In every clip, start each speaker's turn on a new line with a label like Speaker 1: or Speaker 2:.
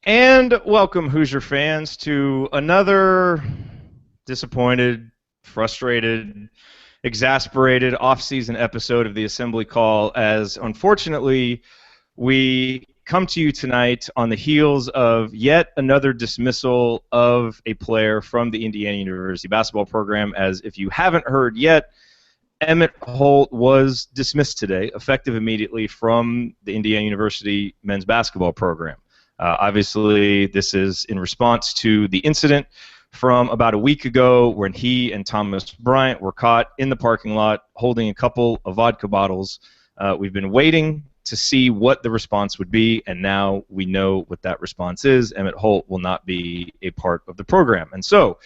Speaker 1: And welcome, Hoosier fans, to another disappointed, frustrated, exasperated off-season episode of the Assembly Call. As unfortunately, we come to you tonight on the heels of yet another dismissal of a player from the Indiana University basketball program. As if you haven't heard yet, Emmitt Holt was dismissed today, effective immediately from the Indiana University men's basketball program. Obviously, this is in response to the incident from about a week ago when he and Thomas Bryant were caught in the parking lot holding a couple of vodka bottles. We've been waiting to see what the response would be, and now we know what that response is. Emmitt Holt will not be a part of the program. And so,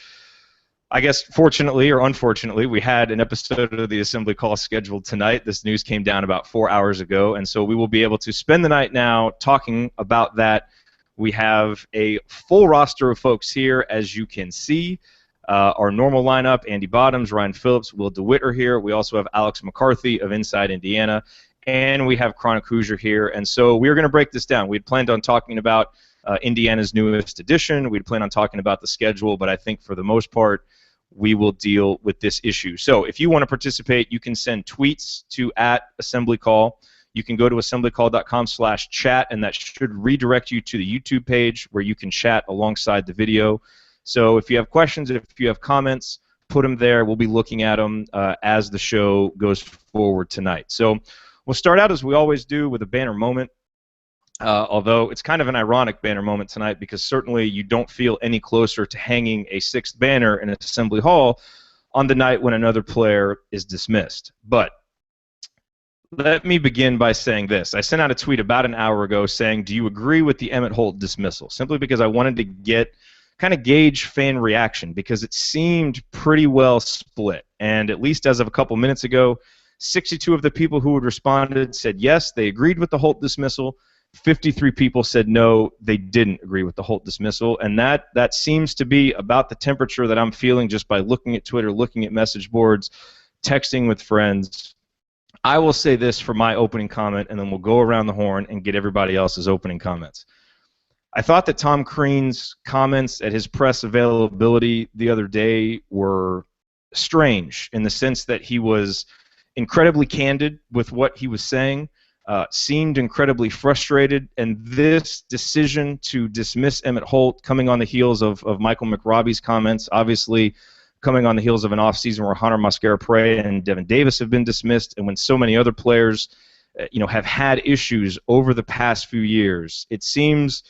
Speaker 1: I guess fortunately or unfortunately, we had an episode of the Assembly Call scheduled tonight. This news came down about 4 hours ago, and so we will be able to spend the night now talking about that. We have a full roster of folks here, as you can see. Our normal lineup: Andy Bottoms, Ryan Phillips, Will DeWitt are here. We also have Alex McCarthy of Inside Indiana, and we have Chronic Hoosier here. And so we're going to break this down. We'd planned on talking about Indiana's newest edition. We'd planned on talking about the schedule, but I think for the most part, we will deal with this issue. So if you want to participate, you can send tweets to @AssemblyCall. You can go to assemblycall.com/chat, and that should redirect you to the YouTube page where you can chat alongside the video. So if you have questions, if you have comments, put them there. We'll be looking at them as the show goes forward tonight. So we'll start out, as we always do, with a banner moment. Although it's kind of an ironic banner moment tonight, because certainly you don't feel any closer to hanging a sixth banner in Assembly Hall on the night when another player is dismissed. But let me begin by saying this. I sent out a tweet about an hour ago saying, do you agree with the Emmitt Holt dismissal? Simply because I wanted to kind of gauge fan reaction, because it seemed pretty well split. And at least as of a couple minutes ago, 62 of the people who had responded said yes, they agreed with the Holt dismissal. 53 people said no, they didn't agree with the Holt dismissal, and that seems to be about the temperature that I'm feeling just by looking at Twitter, looking at message boards, texting with friends. I will say this for my opening comment, and then we'll go around the horn and get everybody else's opening comments. I thought that Tom Crean's comments at his press availability the other day were strange, in the sense that he was incredibly candid with what he was saying, seemed incredibly frustrated, and this decision to dismiss Emmitt Holt, coming on the heels of Michael McRobbie's comments, obviously coming on the heels of an offseason where Hunter Mascara-Prey and Devin Davis have been dismissed, and when so many other players have had issues over the past few years. It seems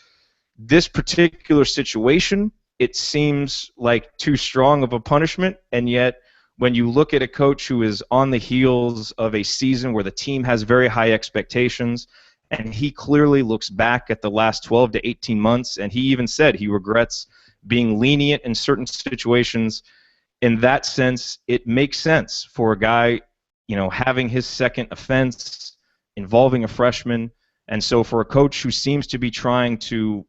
Speaker 1: this particular situation, it seems like too strong of a punishment, and yet when you look at a coach who is on the heels of a season where the team has very high expectations, and he clearly looks back at the last 12 to 18 months, and he even said he regrets being lenient in certain situations. In that sense, it makes sense for a guy, having his second offense involving a freshman, and so for a coach who seems to be trying to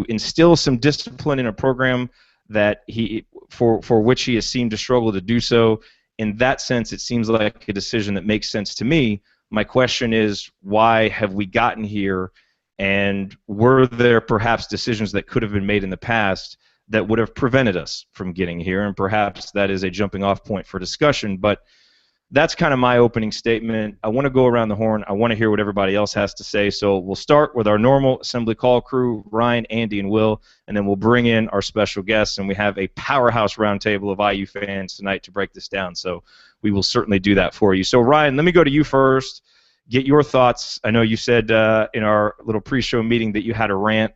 Speaker 1: instill some discipline in a program that for which he has seemed to struggle to do so, in that sense, it seems like a decision that makes sense to me. My question is, why have we gotten here, and were there perhaps decisions that could have been made in the past that would have prevented us from getting here? And perhaps that is a jumping off point for discussion, but that's kind of my opening statement. I want to go around the horn. I want to hear what everybody else has to say. So we'll start with our normal Assembly Call crew, Ryan, Andy, and Will, and then we'll bring in our special guests, and we have a powerhouse roundtable of IU fans tonight to break this down. So we will certainly do that for you. So Ryan, let me go to you first. Get your thoughts. I know you said in our little pre-show meeting that you had a rant.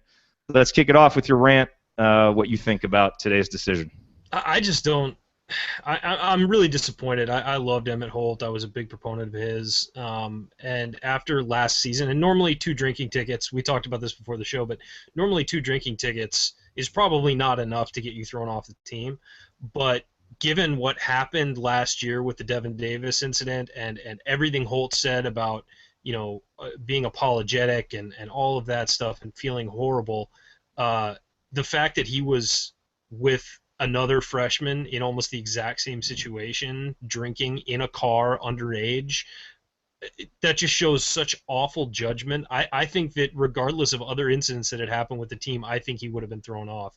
Speaker 1: Let's kick it off with your rant, what you think about today's decision.
Speaker 2: I just don't. I'm really disappointed. I loved Emmitt Holt. I was a big proponent of his. And after last season, and normally 2 drinking tickets, we talked about this before the show, but normally 2 drinking tickets is probably not enough to get you thrown off the team. But given what happened last year with the Devin Davis incident and everything Holt said about, being apologetic and all of that stuff and feeling horrible, the fact that he was with another freshman in almost the exact same situation, drinking in a car underage, that just shows such awful judgment. I think that regardless of other incidents that had happened with the team, I think he would have been thrown off.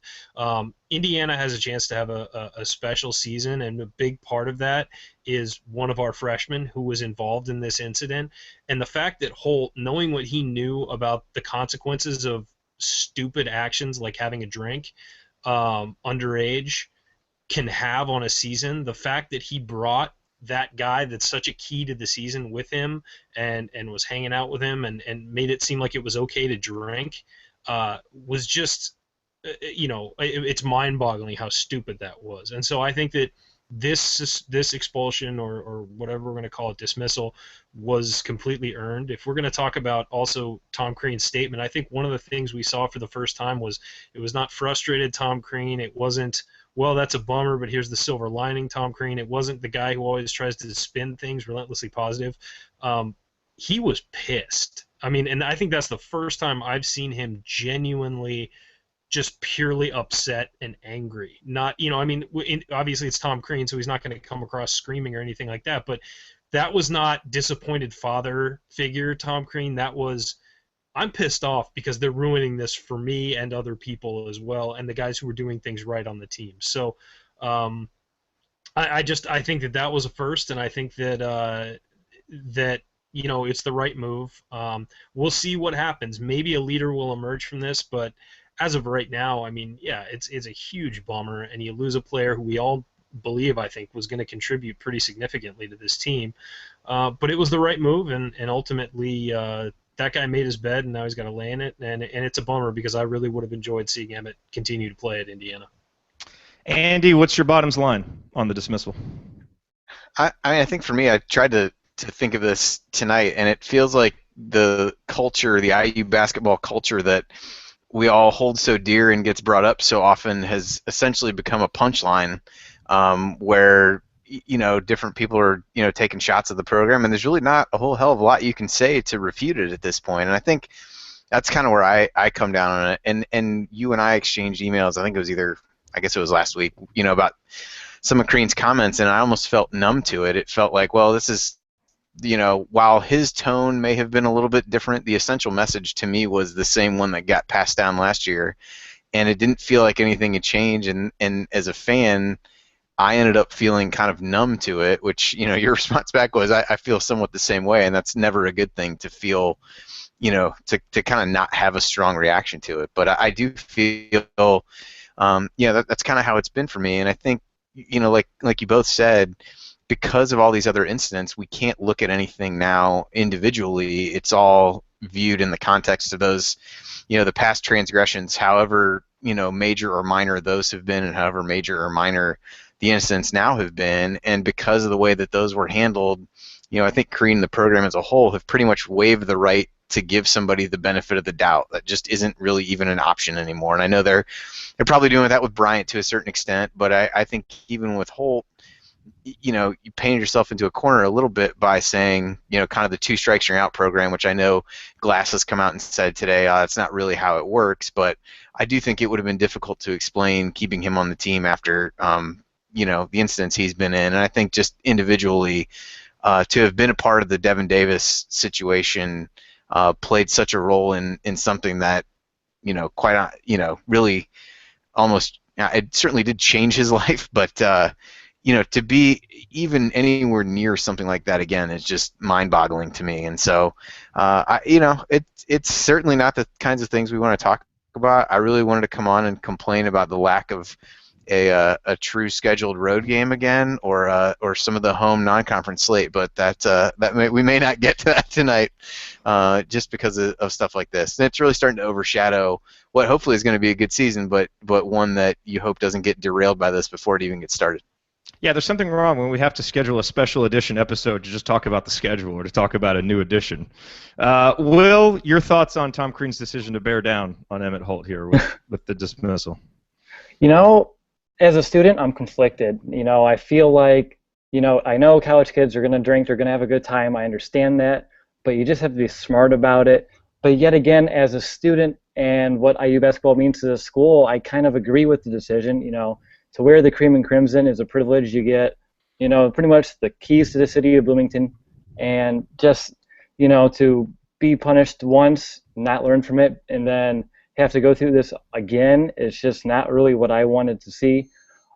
Speaker 2: Indiana has a chance to have a special season, and a big part of that is one of our freshmen who was involved in this incident. And the fact that Holt, knowing what he knew about the consequences of stupid actions like having a drink underage can have on a season, the fact that he brought that guy that's such a key to the season with him and was hanging out with him and made it seem like it was okay to drink was just, it's mind-boggling how stupid that was. And so I think that this expulsion or whatever we're going to call it, dismissal, was completely earned. If we're going to talk about also Tom Crean's statement, I think one of the things we saw for the first time was it was not frustrated Tom Crean. It wasn't, well, that's a bummer, but here's the silver lining, Tom Crean. It wasn't the guy who always tries to spin things relentlessly positive. He was pissed. I mean, and I think that's the first time I've seen him genuinely just purely upset and angry. Not, obviously it's Tom Crean, so he's not going to come across screaming or anything like that, but that was not disappointed father figure Tom Crean. That was, I'm pissed off because they're ruining this for me and other people as well, and the guys who were doing things right on the team. So I think that was a first, and I think that it's the right move. We'll see what happens. Maybe a leader will emerge from this, but as of right now, I mean, yeah, it's a huge bummer, and you lose a player who we all believe, I think, was going to contribute pretty significantly to this team. But it was the right move, and ultimately that guy made his bed, and now he's got to lay in it, and it's a bummer because I really would have enjoyed seeing Emmitt continue to play at Indiana.
Speaker 1: Andy, what's your bottoms line on the dismissal?
Speaker 3: I think for me, I tried to think of this tonight, and it feels like the culture, the IU basketball culture that we all hold so dear and gets brought up so often has essentially become a punchline where different people are, taking shots at the program, and there's really not a whole hell of a lot you can say to refute it at this point. And I think that's kind of where I come down on it. And you and I exchanged emails. I think it was last week, about some of Crean's comments, and I almost felt numb to it. It felt like, well, this is, while his tone may have been a little bit different, the essential message to me was the same one that got passed down last year, and it didn't feel like anything had changed. And as a fan, I ended up feeling kind of numb to it, which, your response back was, I feel somewhat the same way, and that's never a good thing to feel, to kind of not have a strong reaction to it. But I do feel, that's kind of how it's been for me. And I think, like you both said, because of all these other incidents, we can't look at anything now individually. It's all viewed in the context of those, the past transgressions, however, major or minor those have been, and however major or minor the incidents now have been. And because of the way that those were handled, I think Crean and the program as a whole have pretty much waived the right to give somebody the benefit of the doubt. That just isn't really even an option anymore. And I know they're probably doing that with Bryant to a certain extent, but I think even with Holt, you painted yourself into a corner a little bit by saying, kind of the 2 strikes you're out program, which I know Glass has come out and said today, it's not really how it works. But I do think it would have been difficult to explain keeping him on the team after, the incidents he's been in. And I think just individually, to have been a part of the Devin Davis situation, played such a role in something that, really almost, it certainly did change his life, but to be even anywhere near something like that again is just mind-boggling to me. And so, it's certainly not the kinds of things we want to talk about. I really wanted to come on and complain about the lack of a true scheduled road game again, or some of the home non-conference slate, but we may not get to that tonight, just because of stuff like this. And it's really starting to overshadow what hopefully is going to be a good season, but one that you hope doesn't get derailed by this before it even gets started.
Speaker 1: Yeah, there's something wrong when we have to schedule a special edition episode to just talk about the schedule or to talk about a new edition. Will, your thoughts on Tom Crean's decision to bear down on Emmitt Holt here with the dismissal?
Speaker 4: As a student, I'm conflicted. I feel like, I know college kids are going to drink, they're going to have a good time. I understand that, but you just have to be smart about it. But yet again, as a student and what IU basketball means to the school, I kind of agree with the decision. To wear the cream and crimson is a privilege you get, pretty much the keys to the city of Bloomington. And just to be punished once, not learn from it, and then have to go through this again is just not really what I wanted to see.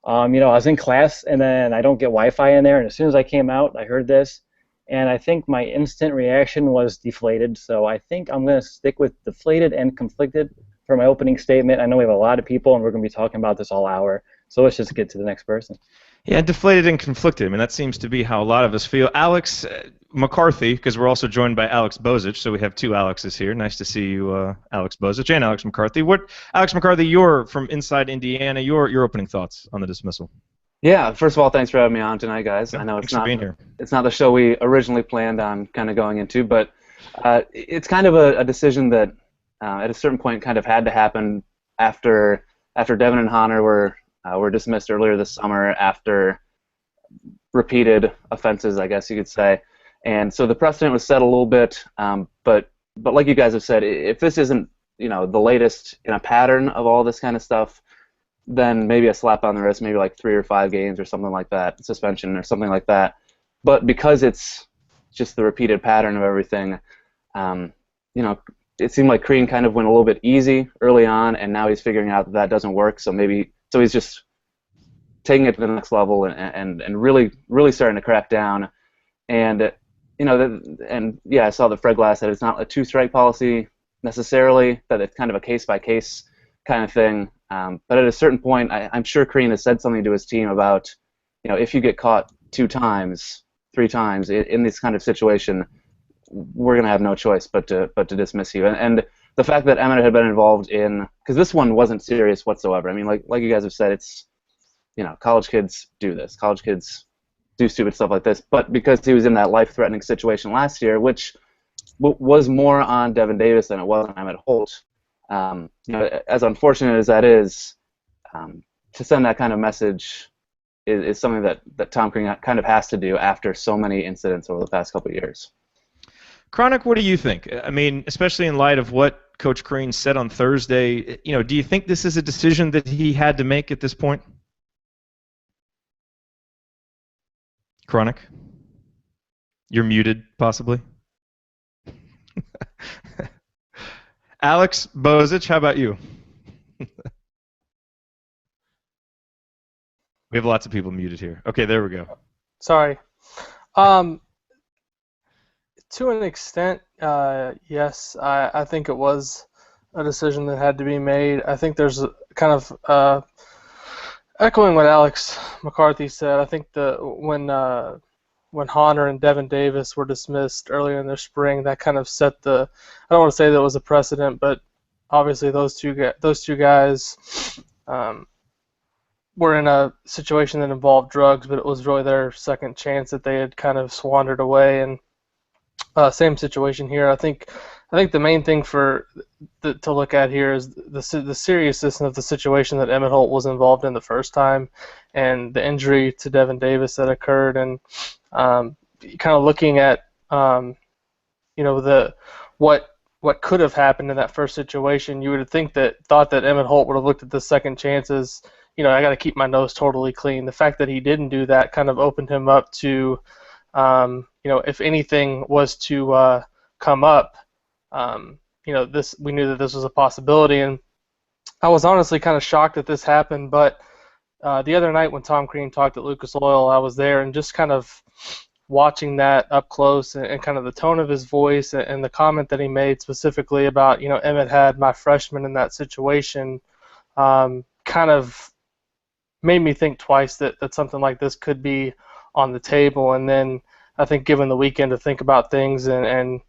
Speaker 4: I was in class, and then I don't get Wi-Fi in there, and as soon as I came out, I heard this, and I think my instant reaction was deflated, so I think I'm going to stick with deflated and conflicted for my opening statement. I know we have a lot of people, and we're going to be talking about this all hour, so let's just get to the next person.
Speaker 1: Yeah, deflated and conflicted. I mean, that seems to be how a lot of us feel. Alex McCarthy, because we're also joined by Alex Bozich, so we have two Alexes here. Nice to see you, Alex Bozich and Alex McCarthy. Alex McCarthy, you're from Inside Indiana. Your opening thoughts on the dismissal?
Speaker 5: Yeah, first of all, thanks for having me on tonight, guys.
Speaker 1: Yeah,
Speaker 5: I know
Speaker 1: thanks for being here.
Speaker 5: It's not the show we originally planned on kind of going into, but it's kind of a decision that at a certain point kind of had to happen after Devin and Honor were dismissed earlier this summer after repeated offenses, I guess you could say. And so the precedent was set a little bit, but like you guys have said, if this isn't the latest in a pattern of all this kind of stuff, then maybe a slap on the wrist, maybe like 3 or 5 games or something like that, suspension or something like that. But because it's just the repeated pattern of everything, it seemed like Crean kind of went a little bit easy early on, and now he's figuring out that doesn't work. So he's just taking it to the next level and really starting to crack down. And I saw that Fred Glass said it's not a 2-strike policy necessarily, that it's kind of a case-by-case kind of thing. But at a certain point, I'm sure Crean has said something to his team about, if you get caught 2 times, 3 times in this kind of situation, we're going to have no choice but to dismiss you. And the fact that Emmitt had been involved in, because this one wasn't serious whatsoever. I mean, like you guys have said, it's, college kids do this. College kids do stupid stuff like this. But because he was in that life-threatening situation last year, which was more on Devin Davis than it was on Emmitt Holt, as unfortunate as that is, to send that kind of message is something that Tom Crean kind of has to do after so many incidents over the past couple of years.
Speaker 1: Chronic, what do you think? I mean, especially in light of what Coach Crean said on Thursday, do you think this is a decision that he had to make at this point? Chronic? You're muted, possibly. Alex Bozich, how about you? We have lots of people muted here. Okay, there we go.
Speaker 6: Sorry. To an extent, yes, I think it was a decision that had to be made. I think there's a kind of echoing what Alex McCarthy said. I think when Honor and Devin Davis were dismissed earlier in the spring, that kind of set I don't want to say that it was a precedent, but obviously those two guys were in a situation that involved drugs, but it was really their second chance that they had kind of squandered away. And same situation here. I think the main thing to look at here is the seriousness of the situation that Emmitt Holt was involved in the first time, and the injury to Devin Davis that occurred, and kind of looking at what could have happened in that first situation. You would thought that Emmitt Holt would have looked at the second chance as, I got to keep my nose totally clean. The fact that he didn't do that kind of opened him up to, if anything was to come up, we knew that this was a possibility, and I was honestly kind of shocked that this happened. But the other night when Tom Crean talked at Lucas Oil, I was there and just kind of watching that up close and kind of the tone of his voice and the comment that he made specifically about, Emmitt had my freshman in that situation, kind of made me think twice that something like this could be on the table. And then I think given the weekend to think about things and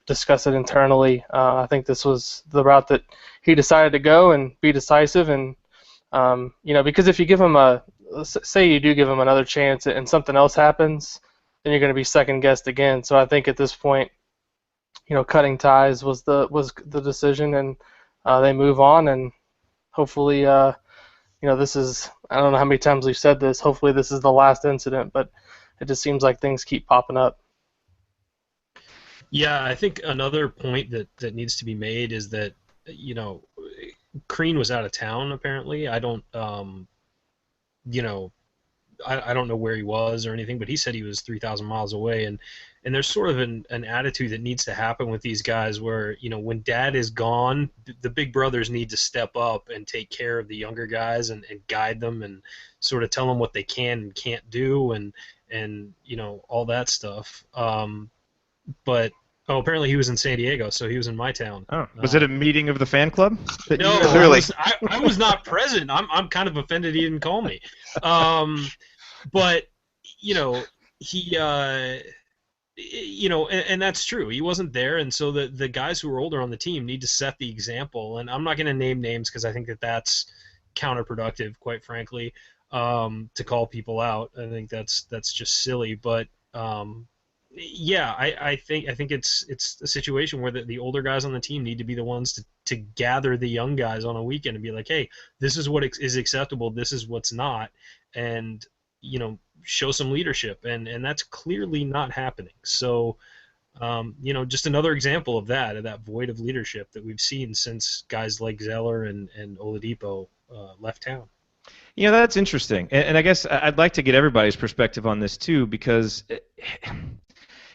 Speaker 6: discuss it internally, I think this was the route that he decided to go and be decisive. And because if you give him say you do give him another chance and something else happens, then you're going to be second guessed again. So I think at this point, cutting ties was the decision, and they move on, and hopefully, this is, I don't know how many times we've said this, hopefully this is the last incident, but it just seems like things keep popping up.
Speaker 2: Yeah, I think another point that needs to be made is that, Crean was out of town, apparently. I don't, I don't know where he was or anything, but he said he was 3,000 miles away, and there's sort of an attitude that needs to happen with these guys where, when dad is gone, the big brothers need to step up and take care of the younger guys and guide them and sort of tell them what they can and can't do and all that stuff. But apparently he was in San Diego, so he was in my town.
Speaker 1: Oh, was it a meeting of the fan club?
Speaker 2: No,
Speaker 3: Really?
Speaker 2: I was not present. I'm kind of offended he didn't call me. But he and that's true. He wasn't there, and so the guys who are older on the team need to set the example. And I'm not going to name names because I think that's counterproductive, quite frankly, to call people out. I think that's just silly. But yeah, I think it's a situation where the older guys on the team need to be the ones to gather the young guys on a weekend and be like, hey, this is what is acceptable, this is what's not, and show some leadership, and that's clearly not happening. So just another example of that void of leadership that we've seen since guys like Zeller and Oladipo left town.
Speaker 1: That's interesting, and I guess I'd like to get everybody's perspective on this too, because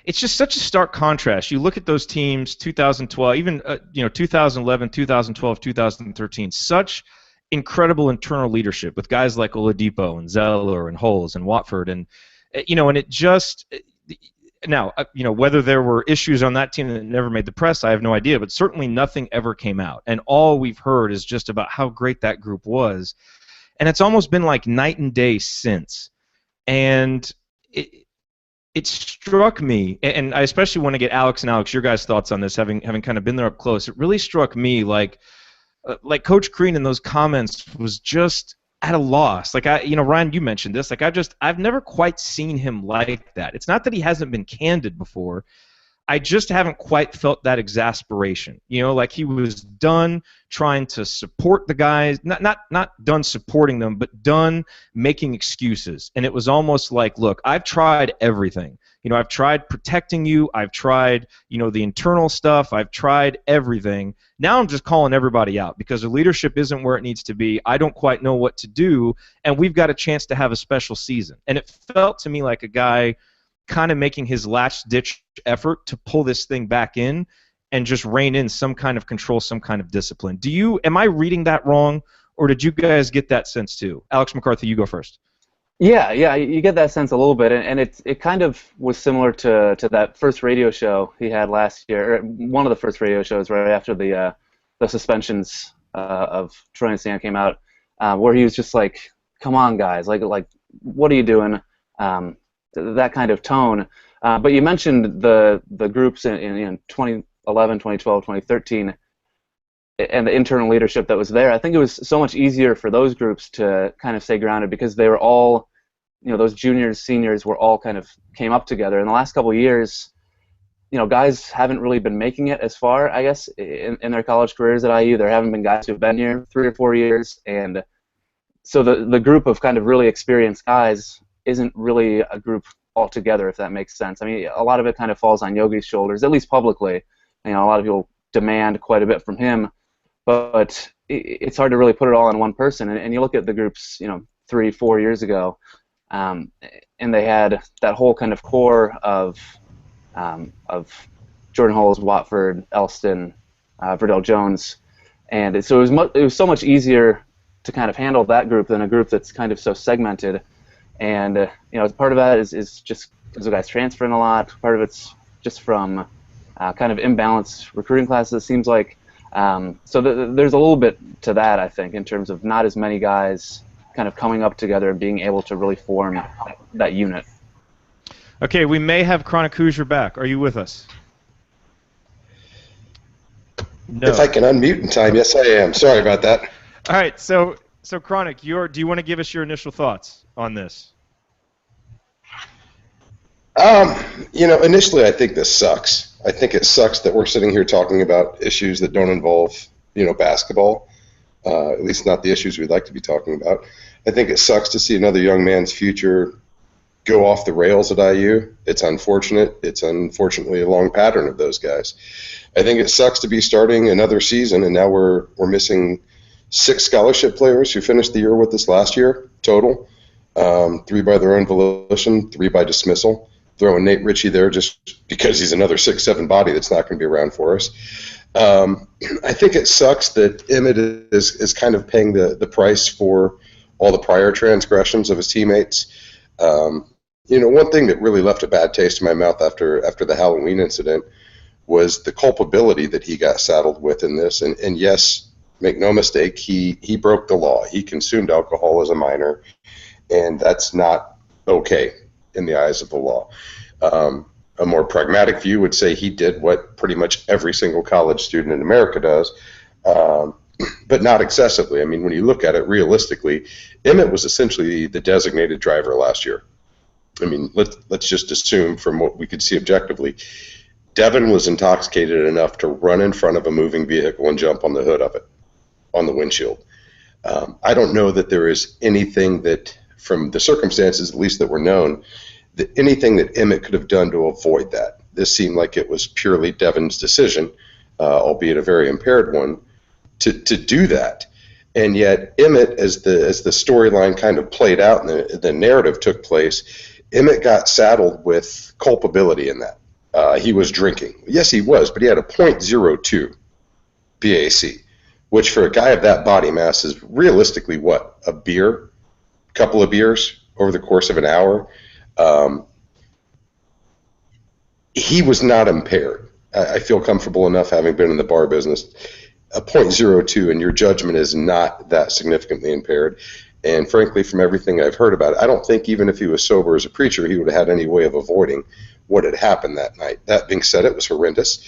Speaker 1: it's just such a stark contrast. You look at those teams, 2012, even 2011, 2012, 2013, such incredible internal leadership with guys like Oladipo and Zeller and Holes and Watford, and and it just now whether there were issues on that team that never made the press, I have no idea, but certainly nothing ever came out, and all we've heard is just about how great that group was, and it's almost been like night and day since, and it struck me, and I especially want to get Alex, your guys' thoughts on this, having kind of been there up close. It really struck me like Coach Crean in those comments was just at a loss. Like Ryan, you mentioned this. Like I've never quite seen him like that. It's not that he hasn't been candid before. I just haven't quite felt that exasperation. Like he was done trying to support the guys, not done supporting them, but done making excuses. And it was almost like, look, I've tried everything. I've tried protecting you. I've tried, the internal stuff. I've tried everything. Now I'm just calling everybody out because the leadership isn't where it needs to be. I don't quite know what to do, and we've got a chance to have a special season. And it felt to me like a guy kind of making his last-ditch effort to pull this thing back in and just rein in some kind of control, some kind of discipline. Am I reading that wrong, or did you guys get that sense too? Alex McCarthy, you go first.
Speaker 5: Yeah, you get that sense a little bit, and it kind of was similar to that first radio show he had last year, or one of the first radio shows right after the suspensions of Troy and Stan came out, where he was just like, "Come on, guys, like what are you doing?" That kind of tone. But you mentioned the groups in 2011, 2012, 2013, and the internal leadership that was there. I think it was so much easier for those groups to kind of stay grounded because they were all, those juniors, seniors were all kind of came up together. In the last couple of years, guys haven't really been making it as far, I guess, in their college careers at IU. There haven't been guys who've been here 3 or 4 years, and so the group of kind of really experienced guys isn't really a group altogether, if that makes sense. I mean, a lot of it kind of falls on Yogi's shoulders, at least publicly. A lot of people demand quite a bit from him, but it's hard to really put it all on one person. And you look at the groups, 3, 4 years ago, and they had that whole kind of core of Jordan Holes, Watford, Elston, Verdell Jones, and so it was so much easier to kind of handle that group than a group that's kind of so segmented. And part of that is just because the guys transferring a lot. Part of it's just from kind of imbalanced recruiting classes, it seems like. So there's a little bit to that, I think, in terms of not as many guys kind of coming up together and being able to really form that unit.
Speaker 1: Okay, we may have Chronic Hoosier back. Are you with us? No.
Speaker 7: If I can unmute in time, yes, I am. Sorry about that.
Speaker 1: All right, so Chronic, do you want to give us your initial thoughts on this?
Speaker 7: Initially I think this sucks. I think it sucks that we're sitting here talking about issues that don't involve, basketball, at least not the issues we'd like to be talking about. I think it sucks to see another young man's future go off the rails at IU. It's unfortunate. It's unfortunately a long pattern of those guys. I think it sucks to be starting another season, and now we're missing 6 scholarship players who finished the year with us last year total. 3 by their own volition, 3 by dismissal. Throwing Nate Ritchie there just because he's another 6'7" body that's not going to be around for us. I think it sucks that Emmitt is kind of paying the price for all the prior transgressions of his teammates. One thing that really left a bad taste in my mouth after the Halloween incident was the culpability that he got saddled with in this. And yes, make no mistake, he broke the law. He consumed alcohol as a minor, and that's not okay in the eyes of the law. A more pragmatic view would say he did what pretty much every single college student in America does, but not excessively. I mean, when you look at it realistically, Emmitt was essentially the designated driver last year. I mean, let's just assume from what we could see objectively, Devin was intoxicated enough to run in front of a moving vehicle and jump on the hood of it, on the windshield. I don't know that there is anything that, from the circumstances at least that were known, anything that Emmitt could have done to avoid that. This seemed like it was purely Devin's decision, albeit a very impaired one, to do that. And yet Emmitt, as the storyline kind of played out and the narrative took place, Emmitt got saddled with culpability in that. He was drinking. Yes, he was, but he had a .02 BAC, which for a guy of that body mass is realistically what? A beer? A couple of beers over the course of an hour? He was not impaired. I feel comfortable enough having been in the bar business. A .02 and your judgment is not that significantly impaired. And frankly, from everything I've heard about it, I don't think even if he was sober as a preacher, he would have had any way of avoiding what had happened that night. That being said, it was horrendous.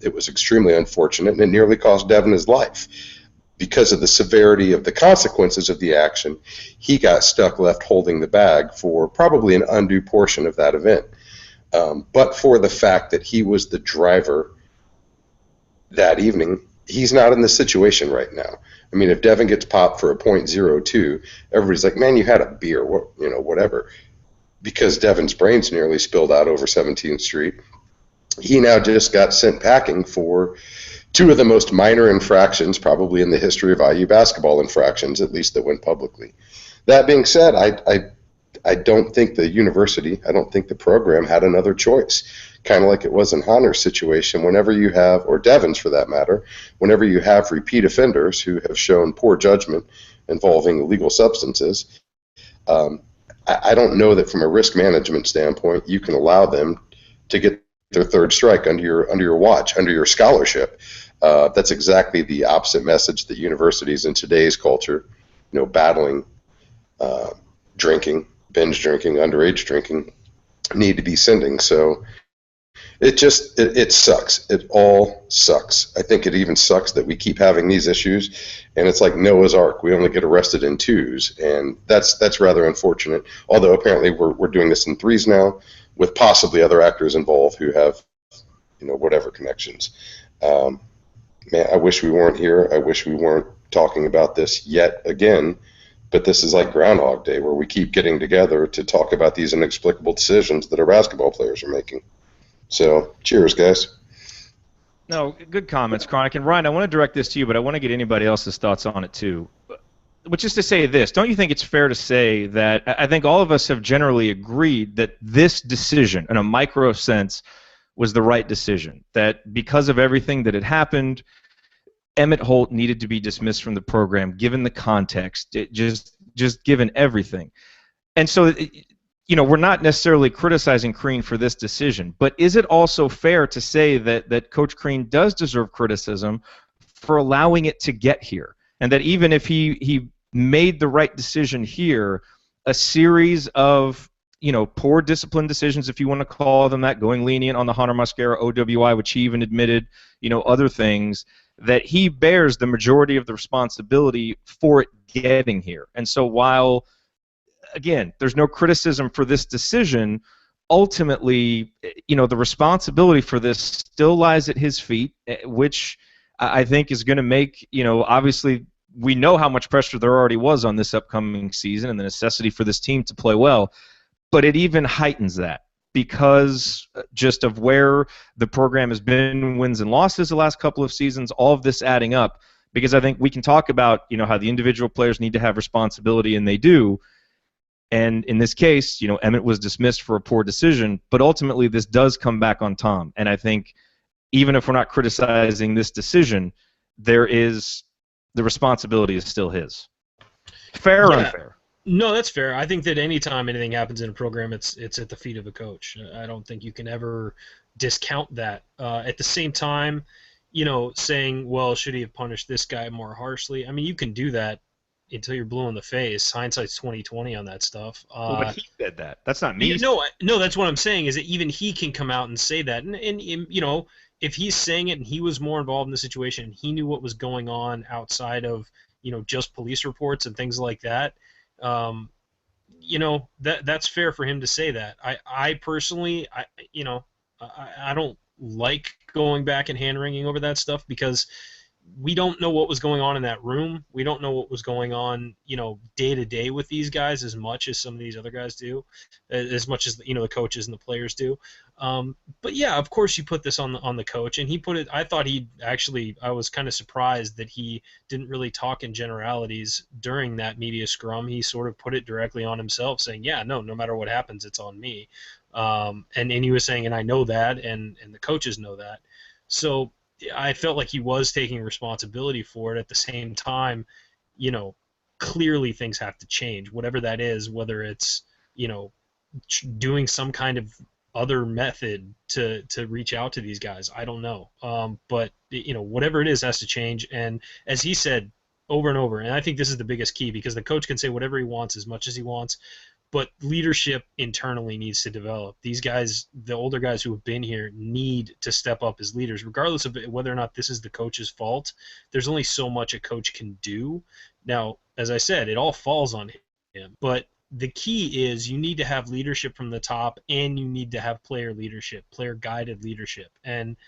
Speaker 7: It was extremely unfortunate, and it nearly cost Devin his life. Because of the severity of the consequences of the action, he got stuck left holding the bag for probably an undue portion of that event. But for the fact that he was the driver that evening, he's not in this situation right now. I mean, if Devin gets popped for a .02, everybody's like, man, you had a beer, whatever. Because Devin's brains nearly spilled out over 17th Street, he now just got sent packing for 2 of the most minor infractions probably in the history of IU basketball infractions, at least that went publicly. That being said, I don't think the university, I don't think the program had another choice. Kind of like it was in Hunter's situation, whenever you have, or Devin's for that matter, whenever you have repeat offenders who have shown poor judgment involving illegal substances, I don't know that from a risk management standpoint you can allow them to get their third strike under your watch, under your scholarship. That's exactly the opposite message that universities in today's culture, battling drinking, binge drinking, underage drinking, need to be sending. So it sucks. It all sucks. I think it even sucks that we keep having these issues, and it's like Noah's Ark. We only get arrested in 2s, and that's rather unfortunate. Although apparently we're doing this in 3s now, with possibly other actors involved who have, whatever connections. Man, I wish we weren't here. I wish we weren't talking about this yet again. But this is like Groundhog Day, where we keep getting together to talk about these inexplicable decisions that our basketball players are making. So, cheers, guys.
Speaker 1: No, good comments, Chronic. And Ryan, I want to direct this to you, but I want to get anybody else's thoughts on it too. Which is to say this, don't you think it's fair to say that I think all of us have generally agreed that this decision, in a micro sense, was the right decision? That because of everything that had happened, Emmitt Holt needed to be dismissed from the program, given the context, just given everything. And so, we're not necessarily criticizing Crean for this decision, but is it also fair to say that Coach Crean does deserve criticism for allowing it to get here? And that even if he made the right decision here, a series of poor discipline decisions, if you want to call them that, going lenient on the Hunter Muscara OWI, which he even admitted, other things, that he bears the majority of the responsibility for it getting here. And so while, again, there's no criticism for this decision, ultimately, the responsibility for this still lies at his feet, which I think is going to make, obviously, we know how much pressure there already was on this upcoming season and the necessity for this team to play well, but it even heightens that because just of where the program has been, wins and losses the last couple of seasons, all of this adding up, because I think we can talk about, how the individual players need to have responsibility, and they do, And in this case, Emmitt was dismissed for a poor decision, but ultimately this does come back on Tom. And I think even if we're not criticizing this decision, the responsibility is still his. Fair or unfair?
Speaker 2: No, that's fair. I think that anytime anything happens in a program, it's at the feet of a coach. I don't think you can ever discount that. At the same time, saying, well, should he have punished this guy more harshly? I mean, you can do that until you're blue in the face. Hindsight's 20/20 on that stuff.
Speaker 1: But he said that. That's not me.
Speaker 2: No, that's what I'm saying. Is that even he can come out and say that, and if he's saying it and he was more involved in the situation, and he knew what was going on outside of just police reports and things like that. That's fair for him to say that. I personally, I don't like going back and hand wringing over that stuff because we don't know what was going on in that room. We don't know what was going on, day to day with these guys as much as some of these other guys do, as much as the coaches and the players do. But yeah, of course you put this on the coach, and he put it. I thought I was kind of surprised that he didn't really talk in generalities during that media scrum. He sort of put it directly on himself, saying, "Yeah, no matter what happens, it's on me." And he was saying, and I know that, and the coaches know that. So I felt like he was taking responsibility for it. At the same time, clearly things have to change, whatever that is, whether it's, doing some kind of other method to reach out to these guys. I don't know. But, whatever it is has to change. And as he said over and over, and I think this is the biggest key, because the coach can say whatever he wants as much as he wants, but leadership internally needs to develop. These guys, the older guys who have been here, need to step up as leaders, regardless of whether or not this is the coach's fault. There's only so much a coach can do. Now, as I said, it all falls on him. But the key is you need to have leadership from the top, and you need to have player leadership, player-guided leadership. And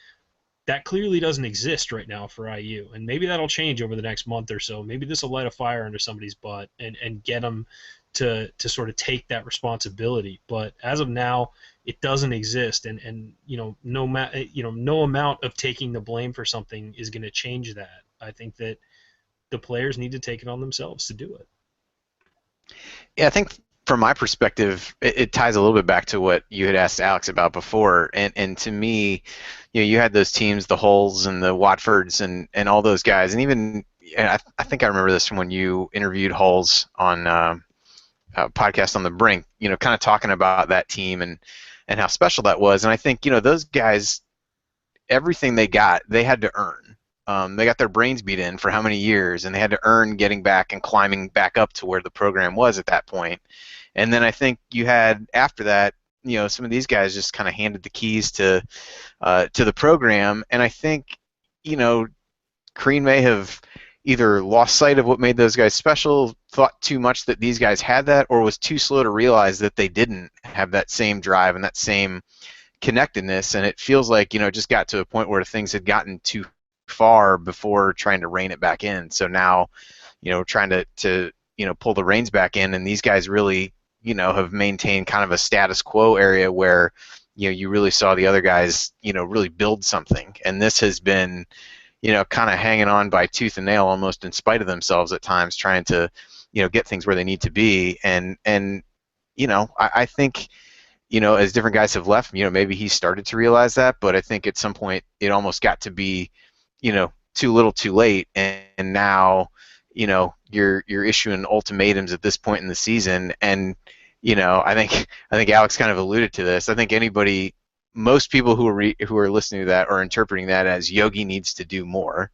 Speaker 2: that clearly doesn't exist right now for IU. And maybe that'll change over the next month or so. Maybe this will light a fire under somebody's butt and get them to sort of take that responsibility. But as of now, it doesn't exist, and no amount of taking the blame for something is going to change that. I think that the players need to take it on themselves to do it.
Speaker 3: Yeah, I think from my perspective, it ties a little bit back to what you had asked Alex about before, and to me, you had those teams, the Hulls and the Watfords and all those guys, and even I think I remember this from when you interviewed Hulls on podcast on the Brink, kind of talking about that team and how special that was. And I think, those guys, everything they got, they had to earn. They got their brains beat in for how many years, and they had to earn getting back and climbing back up to where the program was at that point. And then I think you had, after that, some of these guys just kind of handed the keys to the program. And I think, Crean may have either lost sight of what made those guys special, thought too much that these guys had that, or was too slow to realize that they didn't have that same drive and that same connectedness. And it feels like, it just got to a point where things had gotten too far before trying to rein it back in. So now, trying to pull the reins back in, and these guys really, have maintained kind of a status quo area where, you really saw the other guys, really build something. And this has been, kind of hanging on by tooth and nail, almost in spite of themselves at times, trying to, get things where they need to be. And I think, as different guys have left, maybe he started to realize that, but I think at some point it almost got to be, too little, too late, and now, you're issuing ultimatums at this point in the season. And I think Alex kind of alluded to this. I think most people who are listening to that are interpreting that as Yogi needs to do more,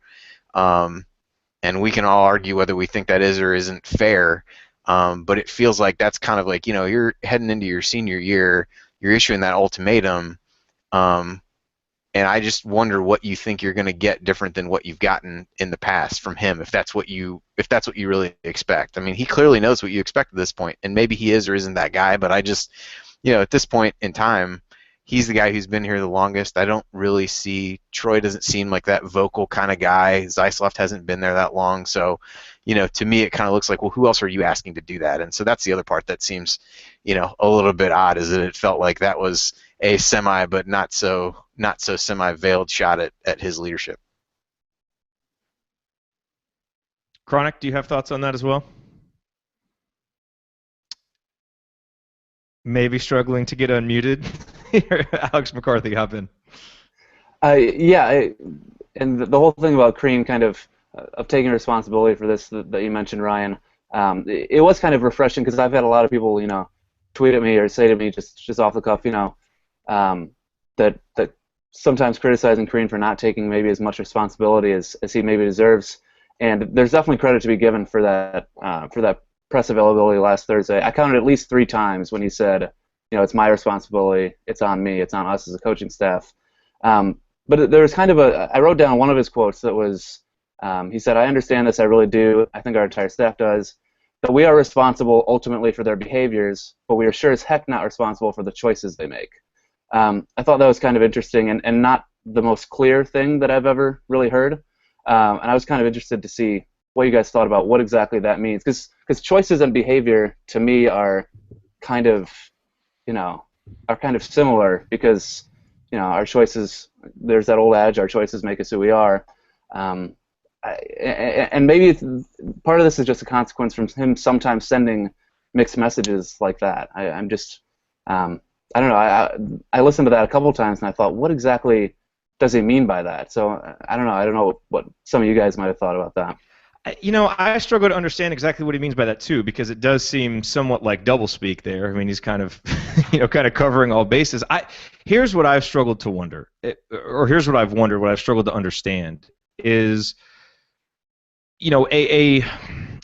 Speaker 3: and we can all argue whether we think that is or isn't fair. But it feels like that's kind of like, you're heading into your senior year, you're issuing that ultimatum, and I just wonder what you think you're going to get different than what you've gotten in the past from him, if that's what you really expect. I mean, he clearly knows what you expect at this point, and maybe he is or isn't that guy, but I just, at this point in time, he's the guy who's been here the longest. I don't really see, Troy doesn't seem like that vocal kind of guy. Zeisloft hasn't been there that long. So, to me it kind of looks like, well, who else are you asking to do that? And so that's the other part that seems, a little bit odd, is that it felt like that was a semi, but not so semi-veiled shot at his leadership.
Speaker 1: Chronic, do you have thoughts on that as well? maybe struggling to get unmuted. Here, Alex McCarthy, hop in.
Speaker 5: Yeah, and the whole thing about Crean kind of taking responsibility for this that you mentioned, Ryan, it was kind of refreshing because I've had a lot of people, tweet at me or say to me just off the cuff, that sometimes criticizing Crean for not taking maybe as much responsibility as he maybe deserves, and there's definitely credit to be given for that press availability last Thursday. I counted at least 3 times when he said, it's my responsibility, it's on me, it's on us as a coaching staff. But there was kind of I wrote down one of his quotes that was, he said, "I understand this, I really do, I think our entire staff does, that we are responsible ultimately for their behaviors, but we are sure as heck not responsible for the choices they make." I thought that was kind of interesting and not the most clear thing that I've ever really heard. And I was kind of interested to see what you guys thought about what exactly that means. Because choices and behavior, to me, are kind of, similar because, our choices, there's that old adage, our choices make us who we are. And maybe part of this is just a consequence from him sometimes sending mixed messages like that. I'm just, I don't know. I listened to that a couple of times and I thought, what exactly does he mean by that? So I don't know. I don't know what some of you guys might have thought about that.
Speaker 1: I struggle to understand exactly what he means by that too, because it does seem somewhat like doublespeak there. I mean, he's kind of, kind of covering all bases. Here's what I've struggled to wonder, or here's what I've wondered, what I've struggled to understand is,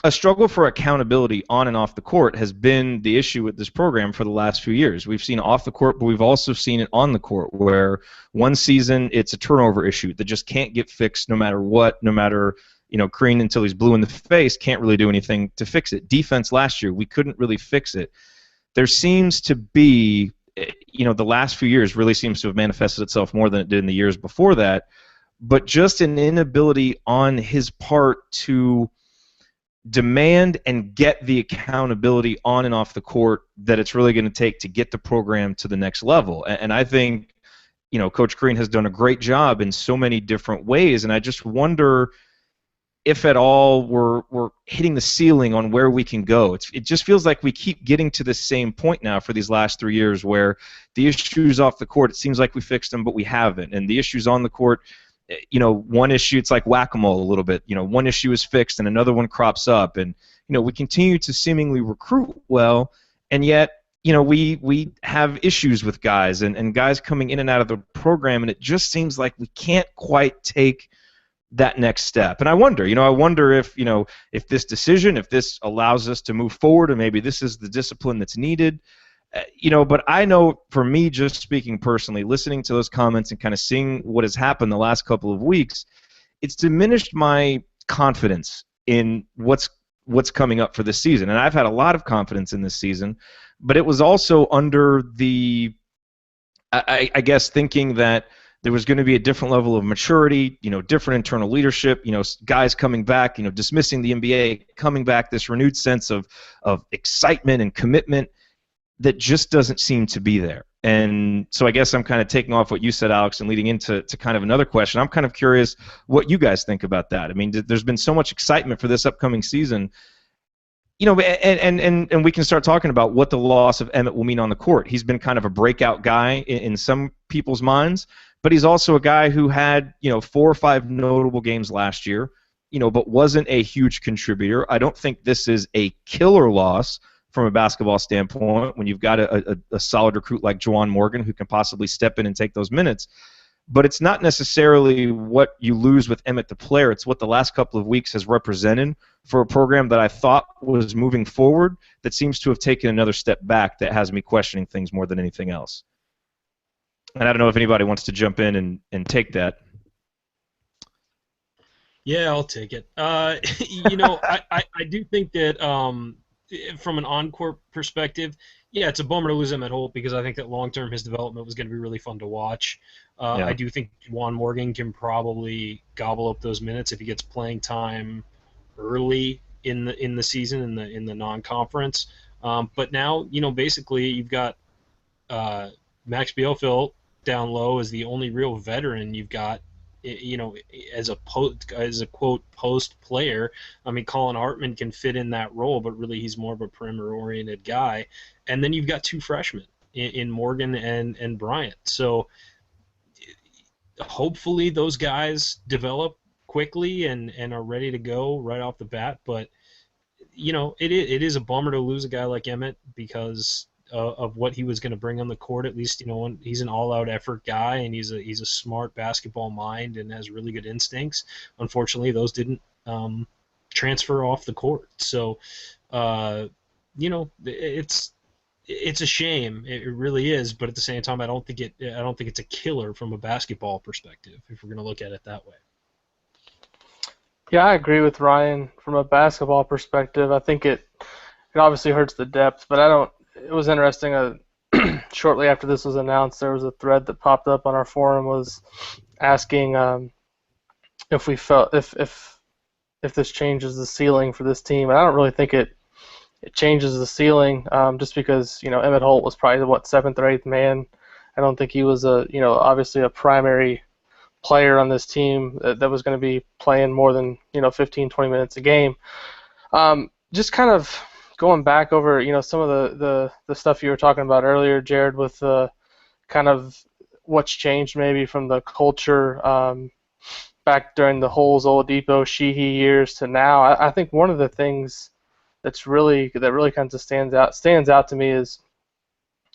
Speaker 1: a struggle for accountability on and off the court has been the issue with this program for the last few years. We've seen off the court, but we've also seen it on the court, where one season it's a turnover issue that just can't get fixed no matter what, no matter. Crean, until he's blue in the face, can't really do anything to fix it. Defense last year, we couldn't really fix it. There seems to be, the last few years really seems to have manifested itself more than it did in the years before that, but just an inability on his part to demand and get the accountability on and off the court that it's really going to take to get the program to the next level. And I think, Coach Crean has done a great job in so many different ways, and I just wonder if at all we're hitting the ceiling on where we can go. It just feels like we keep getting to the same point now for these last 3 years where the issues off the court, it seems like we fixed them, but we haven't. And the issues on the court, one issue, it's like whack-a-mole a little bit. One issue is fixed and another one crops up. And, we continue to seemingly recruit well, and yet, we have issues with guys and guys coming in and out of the program, and it just seems like we can't quite take that next step. And I wonder, if this decision, if this allows us to move forward, and maybe this is the discipline that's needed, but I know for me, just speaking personally, listening to those comments and kind of seeing what has happened the last couple of weeks, it's diminished my confidence in what's coming up for this season. And I've had a lot of confidence in this season, but it was also under the, I guess, thinking that there was going to be a different level of maturity, different internal leadership, guys coming back, dismissing the NBA, coming back, this renewed sense of excitement and commitment that just doesn't seem to be there. And so I guess I'm kind of taking off what you said, Alex, and leading into kind of another question. I'm kind of curious what you guys think about that. I mean, there's been so much excitement for this upcoming season, and we can start talking about what the loss of Emmitt will mean on the court. He's been kind of a breakout guy in some people's minds, but he's also a guy who had, 4 or 5 notable games last year, but wasn't a huge contributor. I don't think this is a killer loss from a basketball standpoint when you've got a solid recruit like Juwan Morgan who can possibly step in and take those minutes. But it's not necessarily what you lose with Emmitt the player. It's what the last couple of weeks has represented for a program that I thought was moving forward that seems to have taken another step back that has me questioning things more than anything else. And I don't know if anybody wants to jump in and take that.
Speaker 2: Yeah, I'll take it. I do think that from an on-court perspective, yeah, it's a bummer to lose him at Holt because I think that long-term his development was going to be really fun to watch.
Speaker 1: Yeah.
Speaker 2: I do think Juwan Morgan can probably gobble up those minutes if he gets playing time early in the season in the non-conference. But now, basically you've got Max Bielfeldt down low as the only real veteran you've got as a quote post player. I mean, Colin Hartman can fit in that role, but really he's more of a perimeter oriented guy. And then you've got two freshmen in Morgan and Bryant. So hopefully those guys develop quickly and are ready to go right off the bat. But it is a bummer to lose a guy like Emmitt because of what he was going to bring on the court. At least he's an all-out effort guy, and he's a smart basketball mind and has really good instincts. Unfortunately, those didn't transfer off the court. So it's a shame. It really is. But at the same time, I don't think it's a killer from a basketball perspective if we're going to look at it that way.
Speaker 6: Yeah, I agree with Ryan from a basketball perspective. I think it obviously hurts the depth, but it was interesting. Shortly after this was announced, there was a thread that popped up on our forum was asking if we felt if this changes the ceiling for this team, and I don't really think it changes the ceiling just because Emmitt Holt was probably the seventh or eighth man. I don't think he was obviously a primary player on this team that was going to be playing more than 15, 20 minutes a game. Just kind of going back over some of the stuff you were talking about earlier, Jared, with kind of what's changed maybe from the culture back during the Holes, Oladipo, Sheehy years to now. I think one of the things that really kind of stands out to me is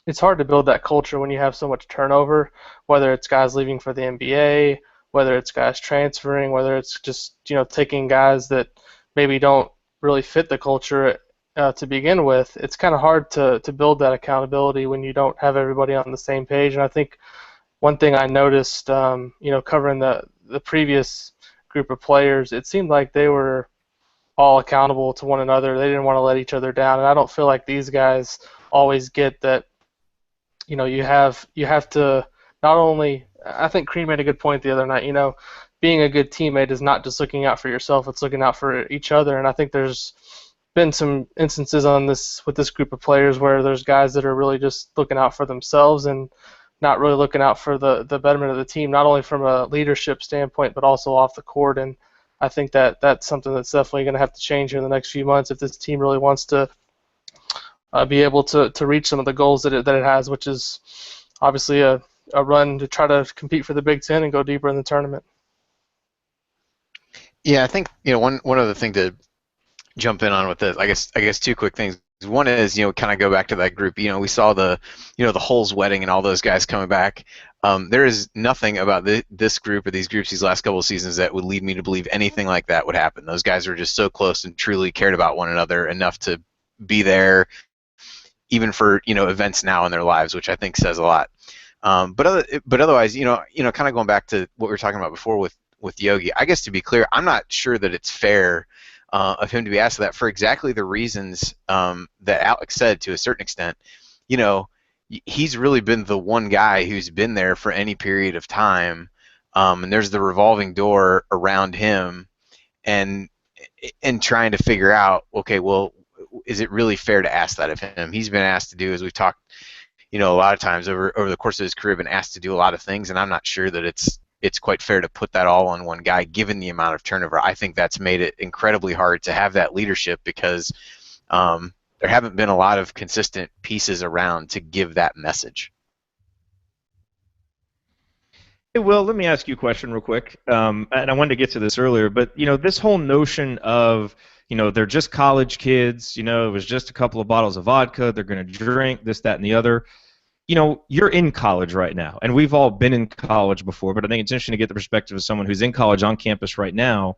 Speaker 6: it's hard to build that culture when you have so much turnover, whether it's guys leaving for the NBA, whether it's guys transferring, whether it's just taking guys that maybe don't really fit the culture to begin with. It's kind of hard to build that accountability when you don't have everybody on the same page. And I think one thing I noticed, covering the previous group of players, it seemed like they were all accountable to one another. They didn't want to let each other down, and I don't feel like these guys always get that. You have to not only. I think Crean made a good point the other night. Being a good teammate is not just looking out for yourself; it's looking out for each other. And I think there's been some instances with this group of players where there's guys that are really just looking out for themselves and not really looking out for the betterment of the team, not only from a leadership standpoint but also off the court. And I think that's something that's definitely going to have to change in the next few months if this team really wants to be able to reach some of the goals that it has, which is obviously a run to try to compete for the Big Ten and go deeper in the tournament.
Speaker 3: Yeah, I think one other thing to jump in on with this, I guess two quick things. One is kind of go back to that group. We saw the the Holes wedding and all those guys coming back. There is nothing about this group or these groups these last couple of seasons that would lead me to believe anything like that would happen. Those guys were just so close and truly cared about one another enough to be there, even for events now in their lives, which I think says a lot. But otherwise, kind of going back to what we were talking about before with Yogi, I guess to be clear, I'm not sure that it's fair of him to be asked that for exactly the reasons that Alex said to a certain extent. He's really been the one guy who's been there for any period of time, and there's the revolving door around him, and trying to figure out, okay, well, is it really fair to ask that of him? He's been asked to do, as we've talked, a lot of times over the course of his career, been asked to do a lot of things, and I'm not sure that it's quite fair to put that all on one guy, given the amount of turnover. I think that's made it incredibly hard to have that leadership because there haven't been a lot of consistent pieces around to give that message.
Speaker 1: Hey, Will, let me ask you a question real quick. And I wanted to get to this earlier, but this whole notion of they're just college kids. It was just a couple of bottles of vodka. They're going to drink this, that, and the other. You're in college right now, and we've all been in college before, but I think it's interesting to get the perspective of someone who's in college on campus right now.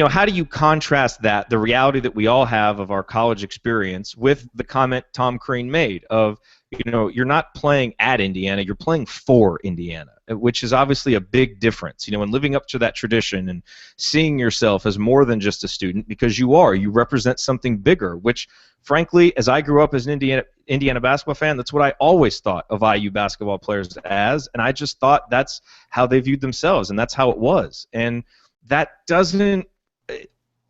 Speaker 1: How do you contrast that, the reality that we all have of our college experience, with the comment Tom Crean made of, you're not playing at Indiana, you're playing for Indiana, which is obviously a big difference, and living up to that tradition and seeing yourself as more than just a student, because you represent something bigger, which, frankly, as I grew up as an Indiana basketball fan, that's what I always thought of IU basketball players as, and I just thought that's how they viewed themselves, and that's how it was. And that doesn't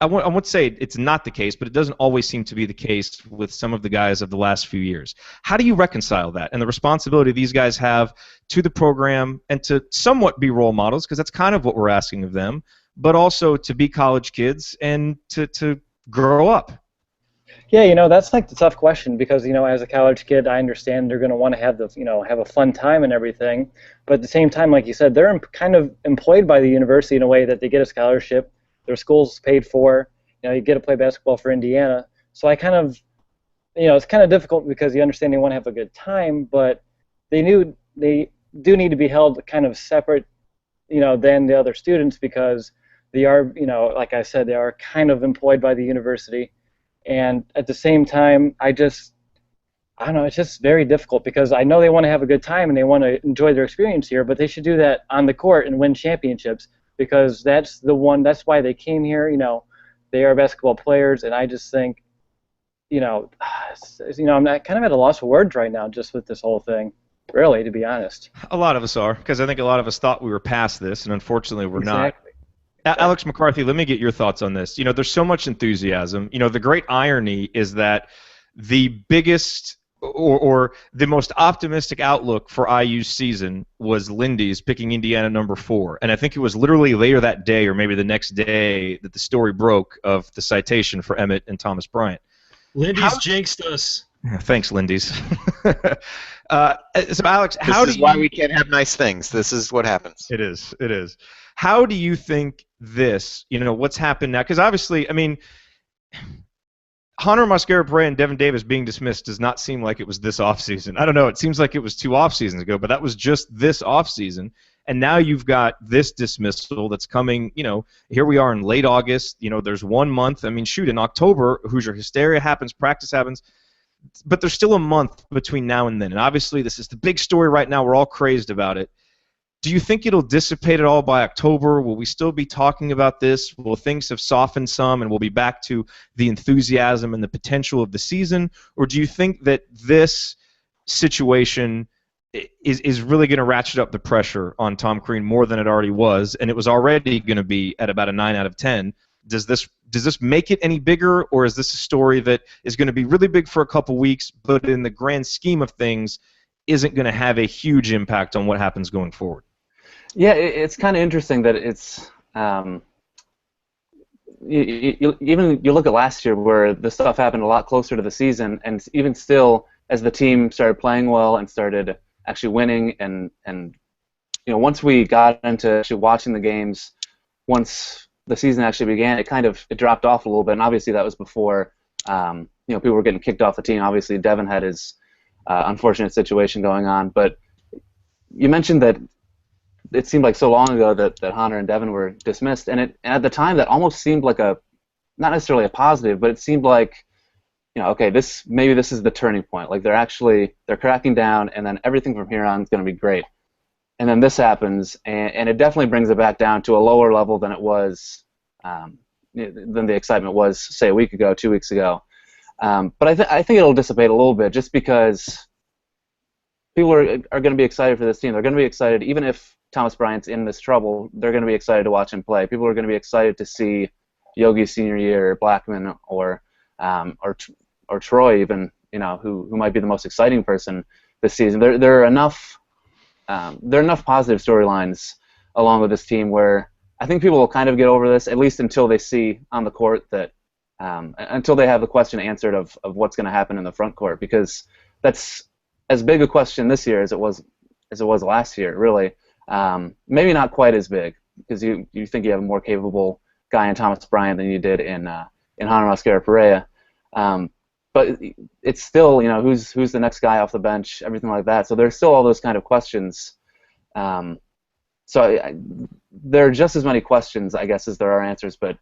Speaker 1: I won't say it's not the case, but it doesn't always seem to be the case with some of the guys of the last few years. How do you reconcile that and the responsibility these guys have to the program and to somewhat be role models, because that's kind of what we're asking of them, but also to be college kids and to grow up?
Speaker 4: Yeah, that's like the tough question because, as a college kid, I understand they're going to want to have have a fun time and everything. But at the same time, like you said, they're kind of employed by the university in a way that they get a scholarship. Their school's paid for. You get to play basketball for Indiana. So I kind of, it's kind of difficult because you understand they want to have a good time, but they do need to be held kind of separate, than the other students because they are, like I said, they are kind of employed by the university. And at the same time, I don't know, it's just very difficult because I know they want to have a good time and they want to enjoy their experience here, but they should do that on the court and win championships because that's why they came here. They are basketball players, and I just think, I'm kind of at a loss for words right now just with this whole thing, really, to be honest.
Speaker 1: A lot of us are, because I think a lot of us thought we were past this, and unfortunately we're not.
Speaker 4: Exactly.
Speaker 1: Alex McCarthy, let me get your thoughts on this. There's so much enthusiasm. The great irony is that the biggest or the most optimistic outlook for IU's season was Lindy's picking Indiana number 4. And I think it was literally later that day or maybe the next day that the story broke of the citation for Emmitt and Thomas Bryant.
Speaker 2: Lindy's jinxed us.
Speaker 1: Thanks, Lindy's. So, Alex,
Speaker 3: this is why we can't have nice things. This is what happens.
Speaker 1: It is. How do you think this, what's happened now? Because obviously, I mean, Hunter Mascara-Perea and Devin Davis being dismissed does not seem like it was this offseason. I don't know. It seems like it was 2 offseasons ago, but that was just this offseason. And now you've got this dismissal that's coming, here we are in late August. There's 1 month. I mean, shoot, in October, Hoosier hysteria happens, practice happens. But there's still a month between now and then. And obviously, this is the big story right now. We're all crazed about it. Do you think it'll dissipate at all by October? Will we still be talking about this? Will things have softened some and we'll be back to the enthusiasm and the potential of the season? Or do you think that this situation is really going to ratchet up the pressure on Tom Crean more than it already was, and it was already going to be at about a 9 out of 10? Does this make it any bigger, or is this a story that is going to be really big for a couple weeks, but in the grand scheme of things isn't going to have a huge impact on what happens going forward?
Speaker 5: Yeah, it's kind of interesting that it's you look at last year where the stuff happened a lot closer to the season, and even still, as the team started playing well and started actually winning, and once we got into actually watching the games, once the season actually began, it dropped off a little bit, and obviously that was before people were getting kicked off the team. Obviously, Devin had his unfortunate situation going on, but you mentioned that it seemed like so long ago that Hunter and Devin were dismissed, and at the time that almost seemed like not necessarily a positive, but it seemed like, okay, maybe this is the turning point. Like they're cracking down, and then everything from here on is going to be great. And then this happens, and it definitely brings it back down to a lower level than it was, than the excitement was, say, a week ago, 2 weeks ago. But I think it'll dissipate a little bit just because people are going to be excited for this team. They're going to be excited, even if Thomas Bryant's in this trouble, they're going to be excited to watch him play. People are going to be excited to see Yogi's senior year, or Blackman, or Troy even, who might be the most exciting person this season. There are enough positive storylines along with this team where I think people will kind of get over this, at least until they see on the court that until they have the question answered of what's going to happen in the front court, because that's as big a question this year as it was last year, really. Maybe not quite as big, because you think you have a more capable guy in Thomas Bryant than you did in Hunter Mascara-Perea. But it's still, who's the next guy off the bench, everything like that. So there's still all those kind of questions. There are just as many questions, I guess, as there are answers. But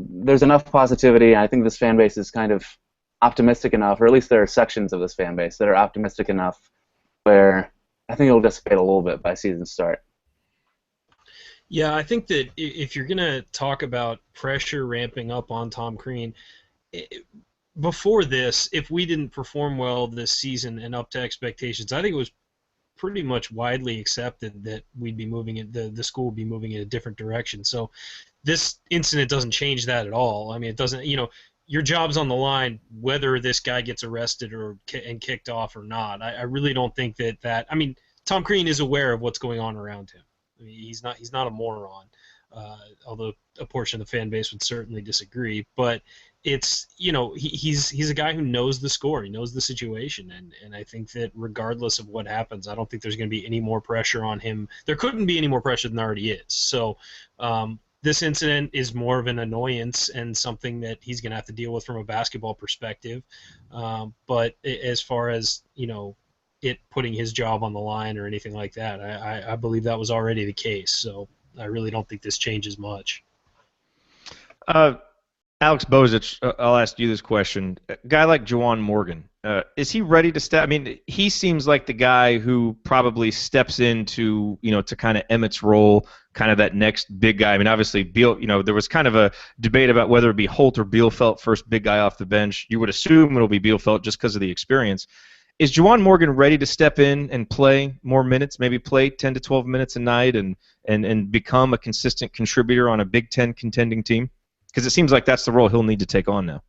Speaker 5: there's enough positivity, and I think this fan base is kind of optimistic enough, or at least there are sections of this fan base that are optimistic enough where I think it'll dissipate a little bit by season start.
Speaker 2: Yeah, I think that if you're going to talk about pressure ramping up on Tom Crean, before this, if we didn't perform well this season and up to expectations, I think it was pretty much widely accepted that we'd be moving the school would be moving in a different direction. So this incident doesn't change that at all. I mean, it doesn't. Your job's on the line whether this guy gets arrested and kicked off or not. I really don't think that. I mean, Tom Crean is aware of what's going on around him. I mean, he's not a moron, although a portion of the fan base would certainly disagree. But it's he's a guy who knows the score, he knows the situation, and I think that regardless of what happens, I don't think there's going to be any more pressure on him. There couldn't be any more pressure than there already is. So this incident is more of an annoyance and something that he's going to have to deal with from a basketball perspective. But as far as it putting his job on the line or anything like that, I believe that was already the case. So I really don't think this changes much.
Speaker 1: Alex Bozich, I'll ask you this question. A guy like Juwan Morgan, is he ready to step? I mean, he seems like the guy who probably steps into, to kind of Emmitt's role, kind of that next big guy. I mean, obviously, Beal, there was kind of a debate about whether it be Holt or Bielfeldt first big guy off the bench. You would assume it'll be Bielfeldt just because of the experience. Is Juwan Morgan ready to step in and play more minutes, maybe play 10 to 12 minutes a night and become a consistent contributor on a Big Ten contending team? Because it seems like that's the role he'll need to take on now.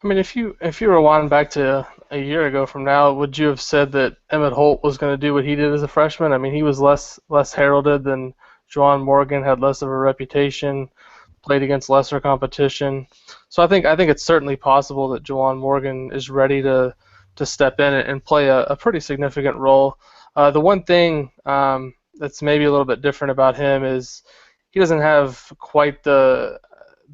Speaker 6: I mean, if you rewind back to a year ago from now, would you have said that Emmitt Holt was going to do what he did as a freshman? I mean, he was less heralded than Juwan Morgan, had less of a reputation, played against lesser competition. So I think it's certainly possible that Juwan Morgan is ready to step in and play a pretty significant role. The one thing that's maybe a little bit different about him is he doesn't have quite the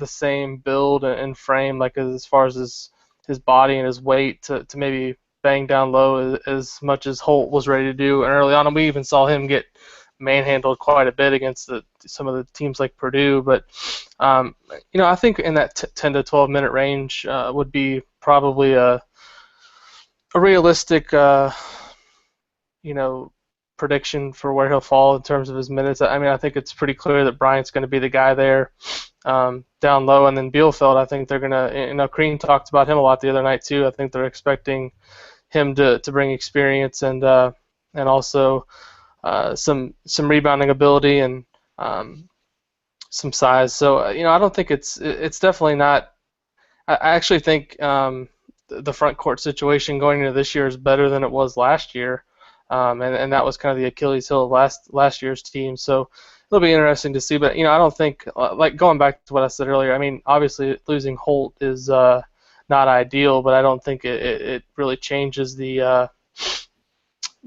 Speaker 6: same build and frame, like as far as his body and his weight to maybe bang down low as much as Holt was ready to do. And early on, we even saw him get manhandled quite a bit against some of the teams like Purdue. But I think in that 10 to 12 minute range would be probably a realistic prediction for where he'll fall in terms of his minutes. I mean, I think it's pretty clear that Bryant's going to be the guy there down low, and then Bielfeldt, I think they're going to, Crean talked about him a lot the other night too. I think they're expecting him to bring experience and also some rebounding ability and some size. So I don't think it's definitely not. I actually think the front court situation going into this year is better than it was last year. And that was kind of the Achilles heel of last year's team. So it'll be interesting to see. But I don't think, like going back to what I said earlier, I mean, obviously losing Holt is not ideal, but I don't think it really changes the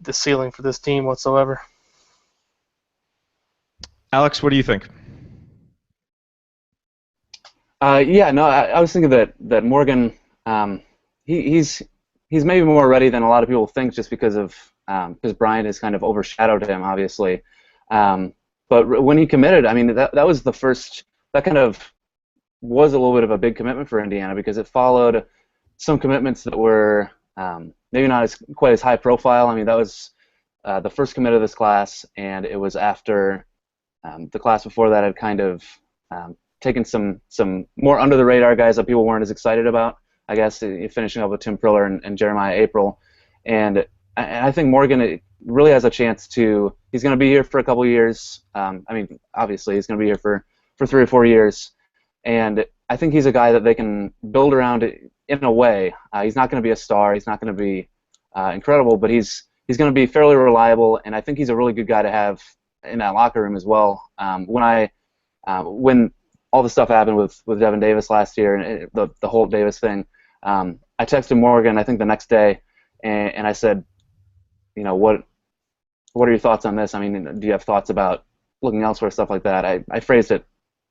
Speaker 6: ceiling for this team whatsoever.
Speaker 1: Alex, what do you think?
Speaker 5: I was thinking that Morgan, he's maybe more ready than a lot of people think, just because Bryant has kind of overshadowed him, obviously. But when he committed, I mean, that was the first. That kind of was a little bit of a big commitment for Indiana, because it followed some commitments that were maybe not quite as high profile. I mean, that was the first commit of this class, and it was after the class before that had kind of taken some more under the radar guys that people weren't as excited about, I guess, finishing up with Tim Priller and Jeremiah April. And I think Morgan really has a chance to. He's going to be here for a couple of years. I mean, obviously, he's going to be here for 3 or 4 years. And I think he's a guy that they can build around in a way. He's not going to be a star. He's not going to be incredible, but he's going to be fairly reliable. And I think he's a really good guy to have in that locker room as well. When all the stuff happened with Devin Davis last year and the Holt Davis thing, I texted Morgan, I think the next day, and I said, what are your thoughts on this? I mean, do you have thoughts about looking elsewhere, stuff like that? I phrased it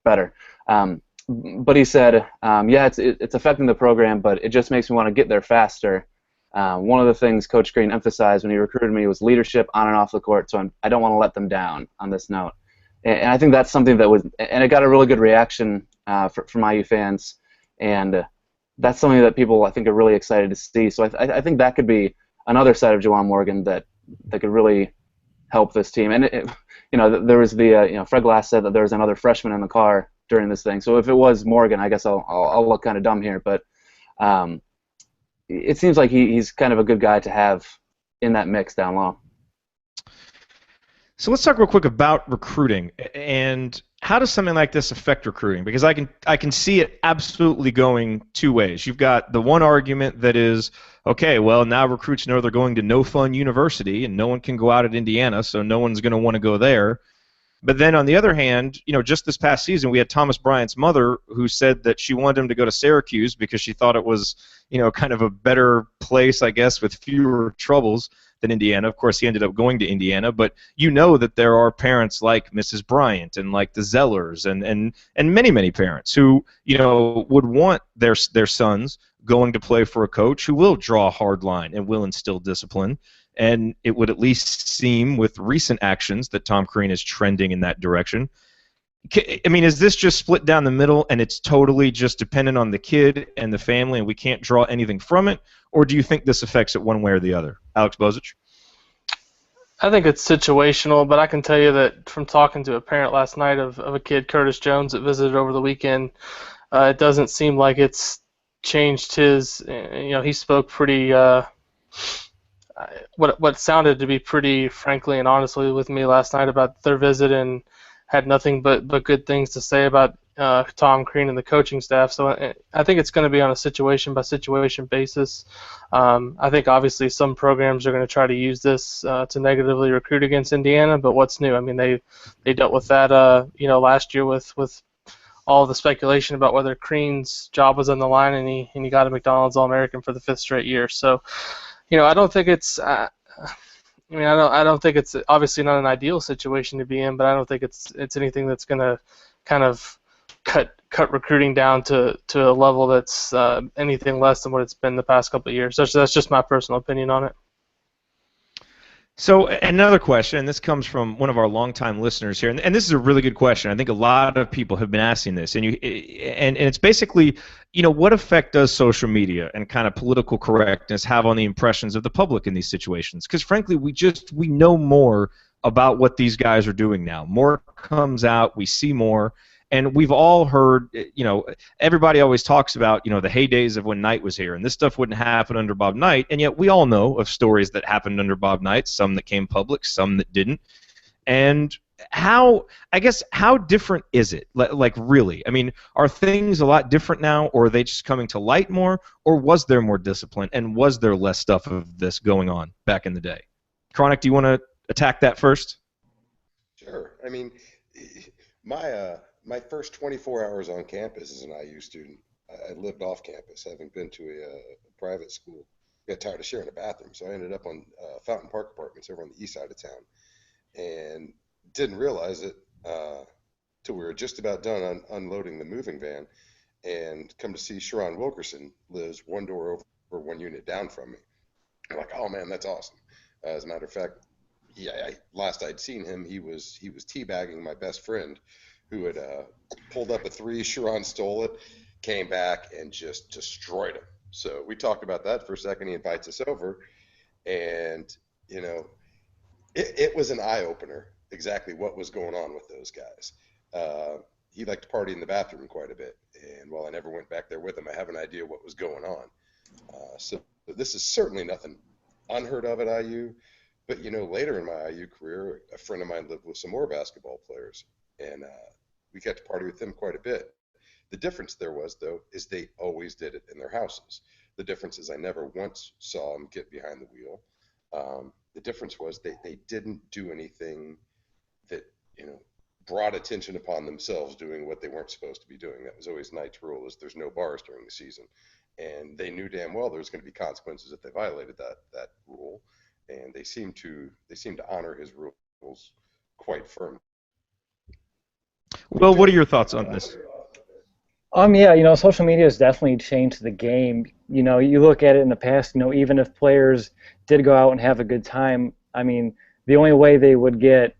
Speaker 5: better. But he said, it's affecting the program, but it just makes me want to get there faster. One of the things Coach Crean emphasized when he recruited me was leadership on and off the court, so I don't want to let them down on this note. And I think that's something that was, and it got a really good reaction from IU fans, and that's something that people, I think, are really excited to see. So I think that could be another side of Juwan Morgan that could really help this team. And there was Fred Glass said that there was another freshman in the car during this thing. So if it was Morgan, I guess I'll look kind of dumb here, but it seems like he's kind of a good guy to have in that mix down low.
Speaker 1: So let's talk real quick about recruiting and how does something like this affect recruiting? Because I can see it absolutely going two ways. You've got the one argument that is, okay, well, now recruits know they're going to no fun university and no one can go out at Indiana, so no one's going to want to go there. But then on the other hand, just this past season we had Thomas Bryant's mother who said that she wanted him to go to Syracuse because she thought it was, kind of a better place, I guess, with fewer troubles than Indiana. Of course, he ended up going to Indiana, but that there are parents like Mrs. Bryant and like the Zellers and many, many parents who, would want their sons going to play for a coach who will draw a hard line and will instill discipline. And it would at least seem with recent actions that Tom Crean is trending in that direction. I mean, is this just split down the middle and it's totally just dependent on the kid and the family and we can't draw anything from it? Or do you think this affects it one way or the other? Alex Bozich?
Speaker 6: I think it's situational, but I can tell you that from talking to a parent last night of a kid, Curtis Jones, that visited over the weekend, it doesn't seem like it's changed his, he spoke pretty, what sounded to be pretty frankly and honestly with me last night about their visit and had nothing but good things to say about Tom Crean and the coaching staff. So I think it's going to be on a situation-by-situation basis. I think obviously some programs are going to try to use this to negatively recruit against Indiana, but what's new? I mean, they dealt with that last year with all the speculation about whether Crean's job was on the line, and he got a McDonald's All-American for the 5th straight year. So, I don't think it's. I don't think it's obviously not an ideal situation to be in, but I don't think it's anything that's going to kind of cut recruiting down to a level that's anything less than what it's been the past couple of years. That's just my personal opinion on it.
Speaker 1: So another question, and this comes from one of our longtime listeners here, and this is a really good question. I think a lot of people have been asking this, and it's basically, what effect does social media and kind of political correctness have on the impressions of the public in these situations? Because frankly, we know more about what these guys are doing now. More comes out, we see more. And we've all heard, everybody always talks about, the heydays of when Knight was here, and this stuff wouldn't happen under Bob Knight, and yet we all know of stories that happened under Bob Knight, some that came public, some that didn't. And how different is it? Like, really? I mean, are things a lot different now, or are they just coming to light more, or was there more discipline, and was there less stuff of this going on back in the day? Chronic, do you want to attack that first?
Speaker 7: Sure. I mean, my first 24 hours on campus as an IU student, I lived off campus, having been to a private school. Got tired of sharing a bathroom, so I ended up on Fountain Park Apartments over on the east side of town, and didn't realize it till we were just about done unloading the moving van, and come to see Sharon Wilkerson lives one door over, or one unit down from me. I'm like, oh man, that's awesome. As a matter of fact, last I'd seen him, he was teabagging my best friend, who had pulled up a 3. Sharon stole it, came back, and just destroyed him. So we talked about that for a second. He invites us over, and, it was an eye-opener exactly what was going on with those guys. He liked to party in the bathroom quite a bit, and while I never went back there with him, I have an idea what was going on. So this is certainly nothing unheard of at IU, but, later in my IU career, a friend of mine lived with some more basketball players, and we got to party with them quite a bit. The difference there was, though, is they always did it in their houses. The difference is I never once saw them get behind the wheel. The difference was they didn't do anything that, brought attention upon themselves doing what they weren't supposed to be doing. That was always Knight's rule, is there's no bars during the season. And they knew damn well there was going to be consequences if they violated that rule. And they seemed to honor his rules quite firmly.
Speaker 1: Will, what are your thoughts on this?
Speaker 4: Social media has definitely changed the game. You look at it in the past, even if players did go out and have a good time, I mean, the only way they would get,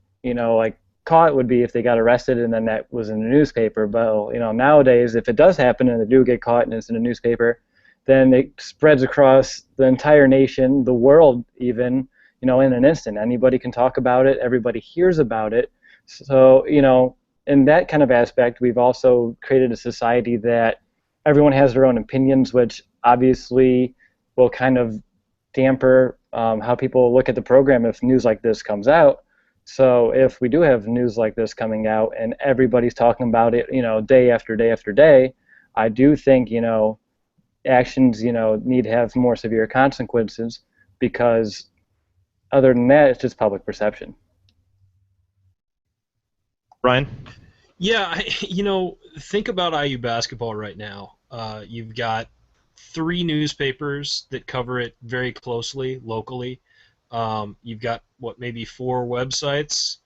Speaker 4: caught would be if they got arrested and then that was in the newspaper. But, nowadays, if it does happen and they do get caught and it's in the newspaper, then it spreads across the entire nation, the world even, in an instant. Anybody can talk about it. Everybody hears about it. So, in that kind of aspect, we've also created a society that everyone has their own opinions, which obviously will kind of damper how people look at the program if news like this comes out. So if we do have news like this coming out and everybody's talking about it, day after day after day, I do think, actions, need to have more severe consequences, because other than that, it's just public perception.
Speaker 1: Ryan?
Speaker 2: Yeah, think about IU basketball right now. You've got 3 newspapers that cover it very closely locally. You've got maybe 4 websites,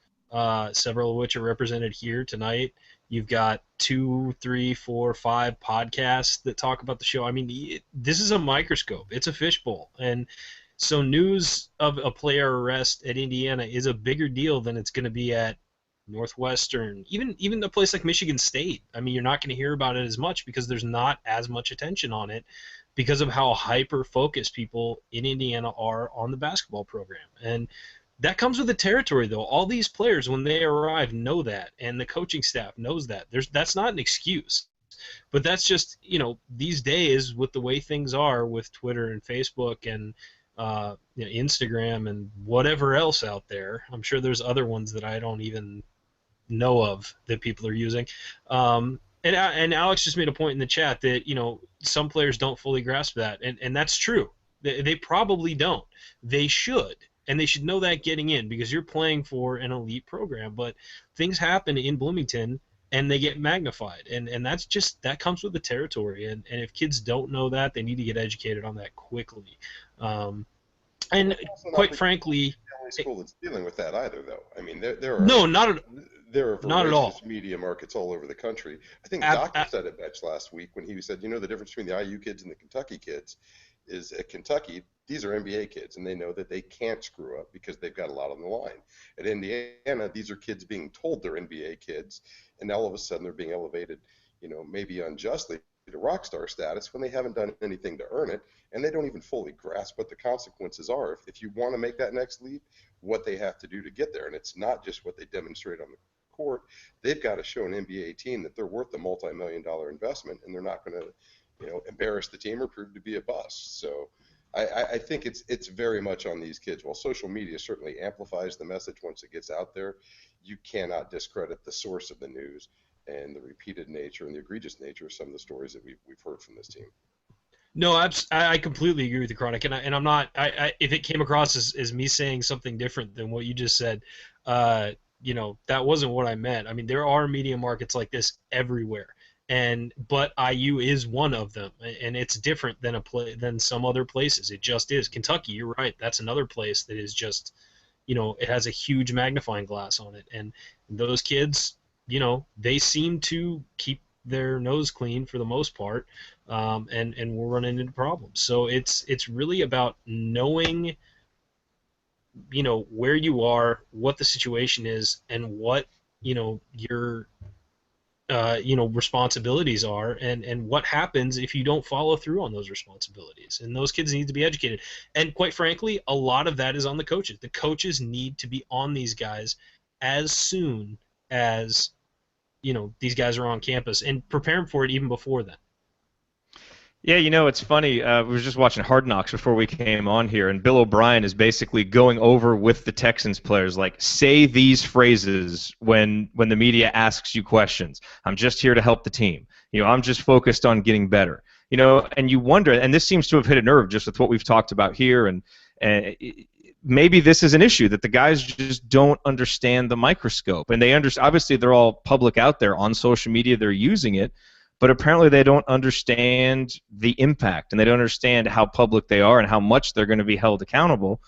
Speaker 2: several of which are represented here tonight. You've got 2, 3, 4, 5 podcasts that talk about the show. I mean, this is a microscope. It's a fishbowl, and so news of a player arrest at Indiana is a bigger deal than it's going to be at Northwestern, even a place like Michigan State. I mean, you're not going to hear about it as much because there's not as much attention on it because of how hyper-focused people in Indiana are on the basketball program. And that comes with the territory, though. All these players, when they arrive, know that, and the coaching staff knows that. That's not an excuse. But that's just, these days with the way things are with Twitter and Facebook and Instagram and whatever else out there. I'm sure there's other ones that I don't even know of that people are using. And Alex just made a point in the chat that, some players don't fully grasp that. And that's true. They probably don't. They should. And they should know that getting in, because you're playing for an elite program. But things happen in Bloomington and they get magnified. And that comes with the territory. And if kids don't know that, they need to get educated on that quickly. And quite frankly,
Speaker 7: the only school that's dealing with that either, though. I mean, there are
Speaker 2: no, not at
Speaker 7: not
Speaker 2: at all.
Speaker 7: Media markets all over the country. I think Doctor said it best last week when he said, the difference between the IU kids and the Kentucky kids is at Kentucky, these are NBA kids, and they know that they can't screw up because they've got a lot on the line. At Indiana, these are kids being told they're NBA kids, and all of a sudden they're being elevated, maybe unjustly, to rock star status when they haven't done anything to earn it, and they don't even fully grasp what the consequences are. If you want to make that next leap, what they have to do to get there. And it's not just what they demonstrate on the court. They've got to show an NBA team that they're worth a multi-million-dollar investment, and they're not going to embarrass the team or prove to be a bust. So I think it's very much on these kids. While social media certainly amplifies the message once it gets out there, you cannot discredit the source of the news and the repeated nature and the egregious nature of some of the stories that we've heard from this team.
Speaker 2: No, I completely agree with you, Chronic, and I'm not. If it came across as me saying something different than what you just said, that wasn't what I meant. I mean, there are media markets like this everywhere, but IU is one of them, and it's different than some other places. It just is. Kentucky, you're right. That's another place that is just, it has a huge magnifying glass on it, and those kids, they seem to keep their nose clean for the most part, and we're running into problems. So it's really about knowing, where you are, what the situation is, and what your responsibilities are, and what happens if you don't follow through on those responsibilities. And those kids need to be educated. And quite frankly, a lot of that is on the coaches. The coaches need to be on these guys as soon as these guys are on campus, and prepare them for it even before then.
Speaker 1: Yeah, it's funny. We were just watching Hard Knocks before we came on here, and Bill O'Brien is basically going over with the Texans players, like, say these phrases when the media asks you questions. I'm just here to help the team. I'm just focused on getting better. And you wonder, and this seems to have hit a nerve just with what we've talked about here, and maybe this is an issue that the guys just don't understand the microscope, and obviously they're all public out there on social media, they're using it, but apparently they don't understand the impact, and they don't understand how public they are and how much they're going to be held accountable.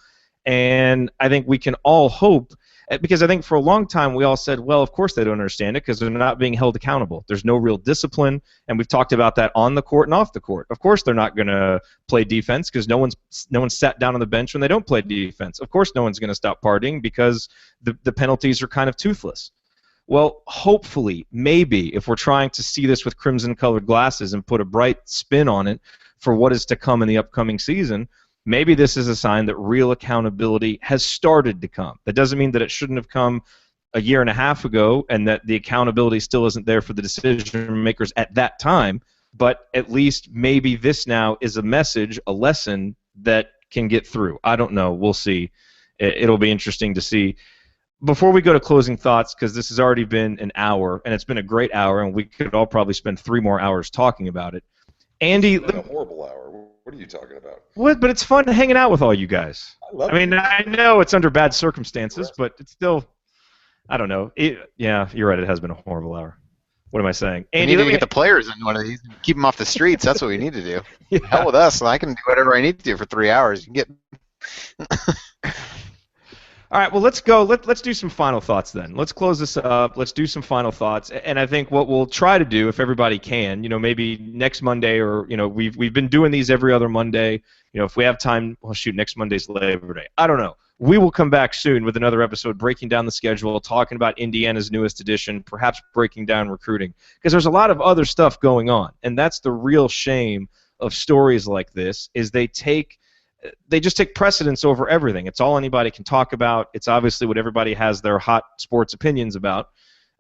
Speaker 1: And I think we can all hope, because I think for a long time we all said, well, of course they don't understand it because they're not being held accountable. There's no real discipline, and we've talked about that on the court and off the court. Of course they're not going to play defense because no one's sat down on the bench when they don't play defense. Of course no one's going to stop partying because the penalties are kind of toothless. Well, hopefully, maybe, if we're trying to see this with crimson-colored glasses and put a bright spin on it for what is to come in the upcoming season, maybe this is a sign that real accountability has started to come. That doesn't mean that it shouldn't have come a year and a half ago and that the accountability still isn't there for the decision makers at that time, but at least maybe this now is a message, a lesson that can get through. I don't know. We'll see. It'll be interesting to see. before we go to closing thoughts, because this has already been an hour, and it's been a great hour, and we could all probably spend 3 more hours talking about it. Andy,
Speaker 7: It's been a horrible hour. What are you talking about?
Speaker 1: What? But it's fun hanging out with all you guys.
Speaker 7: I
Speaker 1: mean, I know it's under bad circumstances, but it's still, I don't know. Yeah, you're right. It has been a horrible hour. What am I saying?
Speaker 3: We
Speaker 1: Andy,
Speaker 3: need to get the players in one of these, keep them off the streets. That's what we need to do.
Speaker 1: Yeah.
Speaker 3: Hell with us. I can do whatever I need to do for 3 hours. You can get.
Speaker 1: All right, well, let's go. Let's do some final thoughts then. Let's close this up. Let's do some final thoughts. And I think what we'll try to do, if everybody can, maybe next Monday, or we've been doing these every other Monday. If we have time, well, shoot, next Monday's Labor Day. I don't know. We will come back soon with another episode, breaking down the schedule, talking about Indiana's newest edition, perhaps breaking down recruiting, because there's a lot of other stuff going on, and that's the real shame of stories like this. Is they just take precedence over everything. It's all anybody can talk about. It's obviously what everybody has their hot sports opinions about,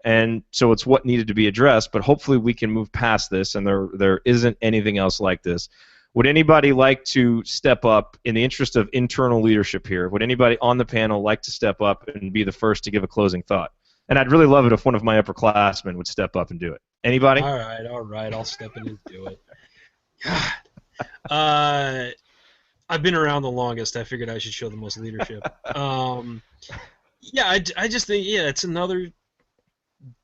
Speaker 1: and so it's what needed to be addressed. But hopefully we can move past this, and there isn't anything else like this. Would anybody like to step up in the interest of internal leadership here? Would anybody on the panel like to step up and be the first to give a closing thought? And I'd really love it if one of my upperclassmen would step up and do it. Anybody?
Speaker 2: All right. I'll step in and do it. God. I've been around the longest. I figured I should show the most leadership. Yeah, I just think, it's another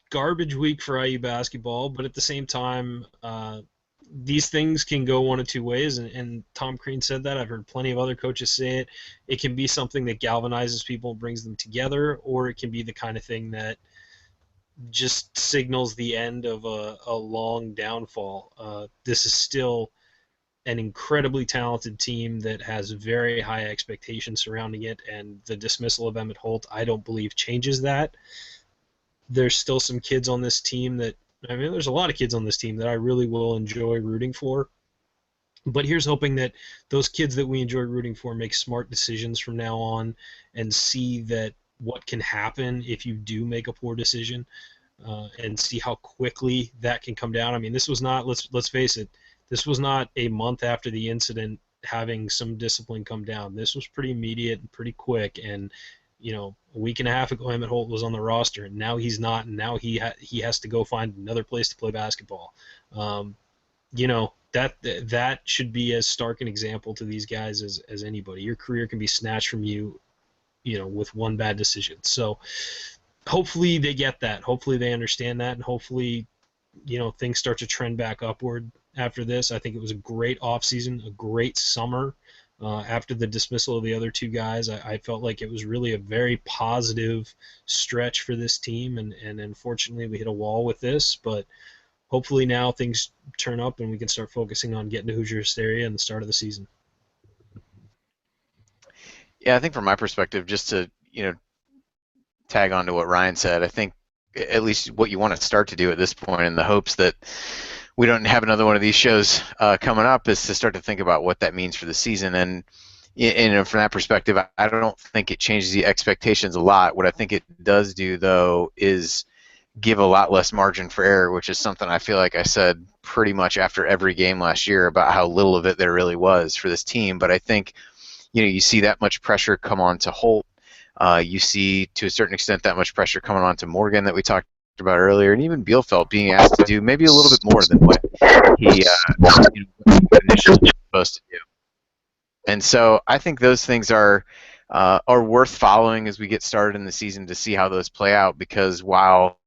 Speaker 2: garbage week for IU basketball, but at the same time, these things can go one of two ways, and Tom Crean said that. I've heard plenty of other coaches say it. It can be something that galvanizes people and brings them together, or it can be the kind of thing that just signals the end of a long downfall. This is still an incredibly talented team that has very high expectations surrounding it, and the dismissal of Emmitt Holt, I don't believe, changes that. There's still some kids on this team there's a lot of kids on this team that I really will enjoy rooting for. But here's hoping that those kids that we enjoy rooting for make smart decisions from now on and see that what can happen if you do make a poor decision, and see how quickly that can come down. I mean, this was not, let's face it, this was not a month after the incident having some discipline come down. This was pretty immediate and pretty quick, and a week and a half ago, Emmitt Holt was on the roster, and now he's not, and now he has to go find another place to play basketball. That should be as stark an example to these guys as anybody. Your career can be snatched from you, with one bad decision. So hopefully they get that. Hopefully they understand that, and hopefully, things start to trend back upward after this. I think it was a great offseason, a great summer. After the dismissal of the other two guys, I felt like it was really a very positive stretch for this team, and unfortunately we hit a wall with this, but hopefully now things turn up and we can start focusing on getting to Hoosier hysteria and the start of the season.
Speaker 3: Yeah, I think from my perspective, just to tag on to what Ryan said, I think at least what you want to start to do at this point, in the hopes that we don't have another one of these shows coming up, is to start to think about what that means for the season. And from that perspective, I don't think it changes the expectations a lot. What I think it does do, though, is give a lot less margin for error, which is something I feel like I said pretty much after every game last year about how little of it there really was for this team. But I think you see that much pressure come on to Holt. You see, to a certain extent, that much pressure coming on to Morgan that we talked about earlier, and even Bielfeldt being asked to do maybe a little bit more than what he initially was supposed to do. And so I think those things are worth following as we get started in the season to see how those play out, because while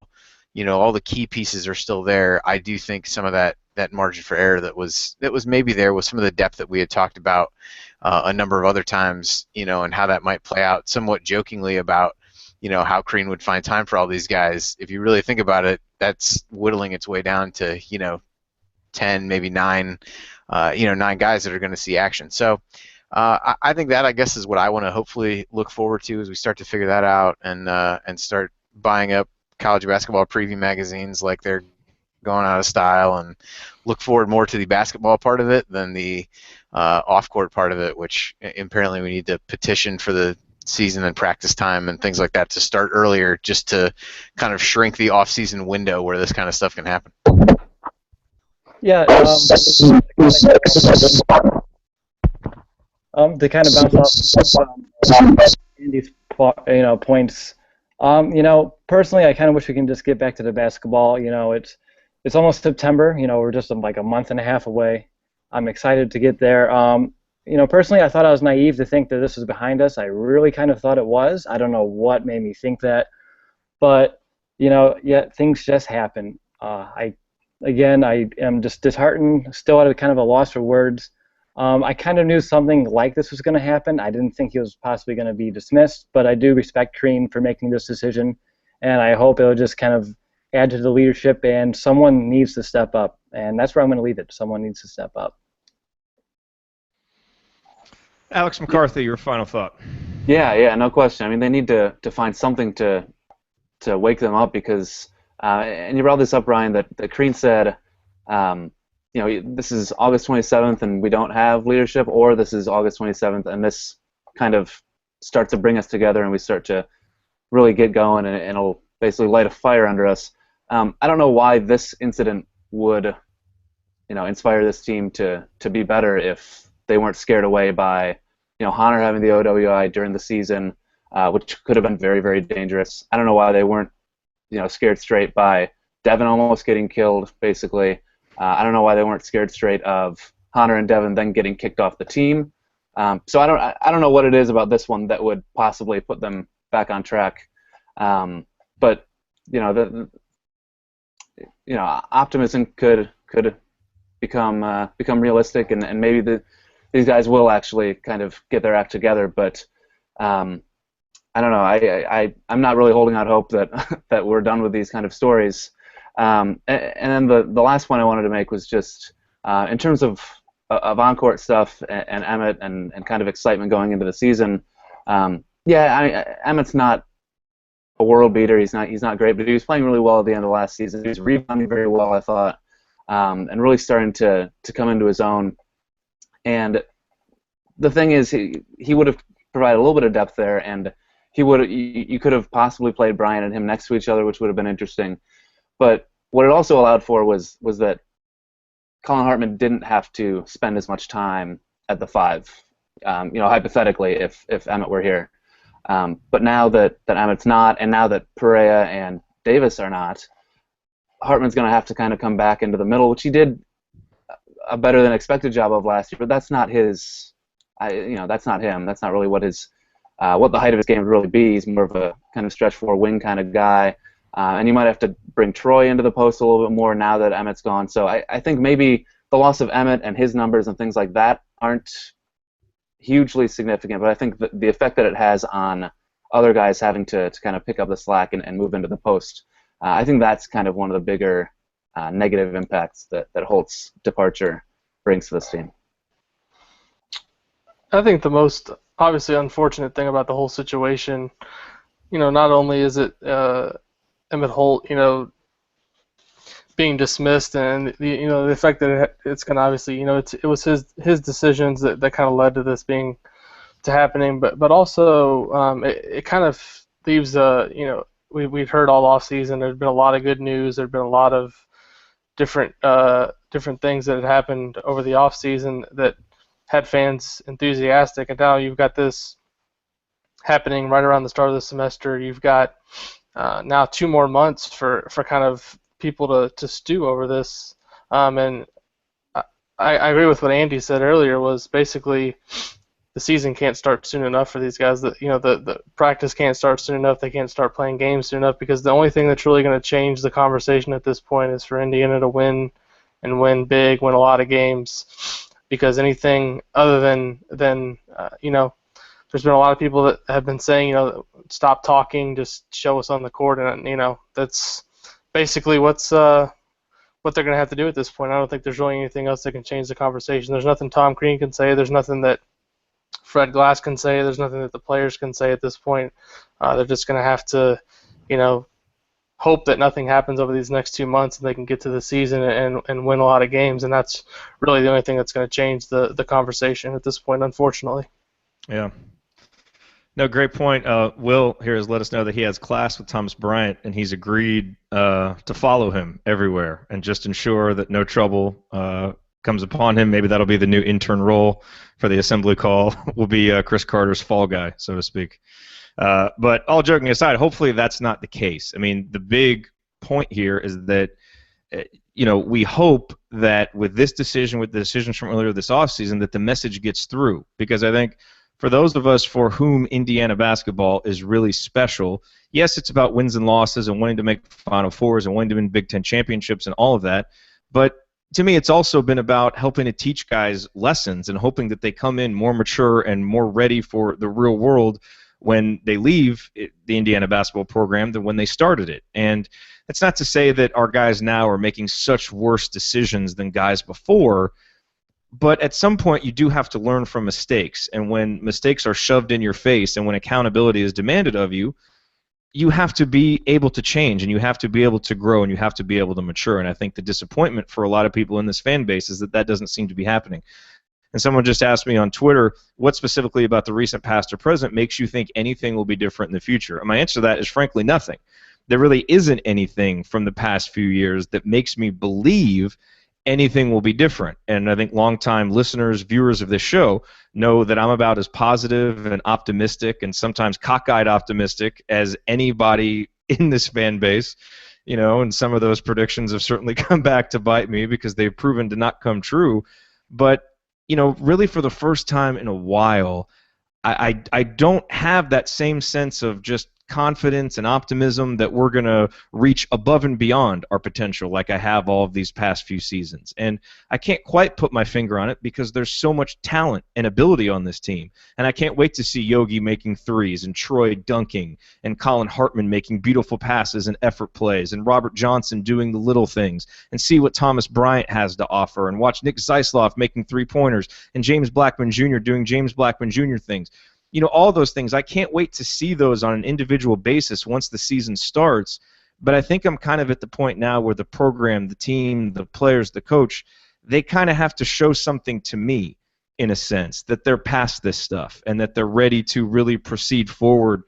Speaker 3: all the key pieces are still there, I do think some of that margin for error that was maybe there with some of the depth that we had talked about a number of other times, and how that might play out, somewhat jokingly about how Crean would find time for all these guys. If you really think about it, that's whittling its way down to 10, maybe 9, 9 guys that are going to see action. So I think that, I guess, is what I want to hopefully look forward to as we start to figure that out and start buying up college basketball preview magazines like they're going out of style, and look forward more to the basketball part of it than the off-court part of it, which apparently we need to petition for the season and practice time and things like that to start earlier, just to kind of shrink the off-season window where this kind of stuff can happen.
Speaker 4: Yeah, to kind of bounce off Andy's points, Personally, I kind of wish we can just get back to the basketball. It's almost September. We're just like a month and a half away. I'm excited to get there. Personally, I thought I was naive to think that this was behind us. I really kind of thought it was. I don't know what made me think that, but things just happen. I am just disheartened, still at a kind of a loss for words. I kind of knew something like this was going to happen. I didn't think he was possibly going to be dismissed, but I do respect Crean for making this decision, and I hope it'll just kind of add to the leadership, and someone needs to step up, and that's where I'm going to leave it. Someone needs to step up.
Speaker 1: Alex McCarthy, your final thought.
Speaker 5: Yeah, no question. I mean, they need to find something to wake them up because, and you brought this up, Ryan, that Crean said, this is August 27th and we don't have leadership, or this is August 27th and this kind of starts to bring us together and we start to really get going and it'll basically light a fire under us. I don't know why this incident would, inspire this team to be better if they weren't scared away by, Honor having the OWI during the season, which could have been very, very dangerous. I don't know why they weren't, scared straight by Devin almost getting killed, basically. I don't know why they weren't scared straight of Hunter and Devin then getting kicked off the team. So I don't know what it is about this one that would possibly put them back on track. But optimism could become realistic, and maybe these guys will actually kind of get their act together. But I don't know. I'm not really holding out hope that we're done with these kind of stories. And then the last point I wanted to make was just in terms of on-court stuff and Emmitt and kind of excitement going into the season. Emmitt's not a world beater. He's not great, but he was playing really well at the end of last season. He was rebounding very well, I thought, and really starting to come into his own. And the thing is, he would have provided a little bit of depth there, and you could have possibly played Brian and him next to each other, which would have been interesting. But what it also allowed for was that Colin Hartman didn't have to spend as much time at the 5, hypothetically, if Emmitt were here. But now that Emmitt's not, and now that Perea and Davis are not, Hartman's going to have to kind of come back into the middle, which he did a better than expected job of last year. But that's not his, that's not him. That's not really what the height of his game would really be. He's more of a kind of stretch 4 wing kind of guy. And you might have to bring Troy into the post a little bit more now that Emmitt's gone. So I think maybe the loss of Emmitt and his numbers and things like that aren't hugely significant, but I think the effect that it has on other guys having to kind of pick up the slack and move into the post, I think that's kind of one of the bigger negative impacts that Holt's departure brings to this team.
Speaker 6: I think the most obviously unfortunate thing about the whole situation, not only is it Emmitt Holt, being dismissed, and the effect that it's going to obviously, it was his decisions that kind of led to this happening, but also it kind of leaves we'd heard all off season. There's been a lot of good news. There'd been a lot of different things that had happened over the off season that had fans enthusiastic, and now you've got this happening right around the start of the semester. You've got now 2 more months for kind of people to stew over this, and I agree with what Andy said earlier. Was basically the season can't start soon enough for these guys. That the practice can't start soon enough. They can't start playing games soon enough, because the only thing that's really going to change the conversation at this point is for Indiana to win, and win big, win a lot of games. Because anything other than there's been a lot of people that have been saying, stop talking, just show us on the court, and that's basically what they're going to have to do at this point. I don't think there's really anything else that can change the conversation. There's nothing Tom Crean can say. There's nothing that Fred Glass can say. There's nothing that the players can say at this point. They're just going to have to, hope that nothing happens over these next 2 months and they can get to the season and win a lot of games. And that's really the only thing that's going to change the conversation at this point, unfortunately.
Speaker 1: Yeah. No, great point. Will here has let us know that he has class with Thomas Bryant, and he's agreed to follow him everywhere and just ensure that no trouble comes upon him. Maybe that'll be the new intern role for the assembly call. Will be Chris Carter's fall guy, so to speak. But all joking aside, hopefully that's not the case. I mean, the big point here is that we hope that with this decision, with the decisions from earlier this offseason, that the message gets through. Because I think for those of us for whom Indiana basketball is really special, yes, it's about wins and losses and wanting to make Final Fours and wanting to win Big Ten championships and all of that. But to me, it's also been about helping to teach guys lessons and hoping that they come in more mature and more ready for the real world when they leave the Indiana basketball program than when they started it. And that's not to say that our guys now are making such worse decisions than guys before, but at some point you do have to learn from mistakes. And when mistakes are shoved in your face and when accountability is demanded of you, you have to be able to change and you have to be able to grow and you have to be able to mature. And I think the disappointment for a lot of people in this fan base is that that doesn't seem to be happening. And someone just asked me on Twitter, what specifically about the recent past or present makes you think anything will be different in the future? And my answer to that is frankly nothing. There really isn't anything from the past few years that makes me believe anything will be different. And I think longtime listeners, viewers of this show know that I'm about as positive and optimistic and sometimes cockeyed optimistic as anybody in this fan base. And some of those predictions have certainly come back to bite me because they've proven to not come true. But really for the first time in a while, I don't have that same sense of just confidence and optimism that we're going to reach above and beyond our potential like I have all of these past few seasons. And I can't quite put my finger on it because there's so much talent and ability on this team. And I can't wait to see Yogi making threes and Troy dunking and Colin Hartman making beautiful passes and effort plays and Robert Johnson doing the little things and see what Thomas Bryant has to offer and watch Nick Zeisloff making three-pointers and James Blackman Jr. doing James Blackman Jr. things. All those things. I can't wait to see those on an individual basis once the season starts, but I think I'm kind of at the point now where the program, the team, the players, the coach, they kind of have to show something to me in a sense, that they're past this stuff and that they're ready to really proceed forward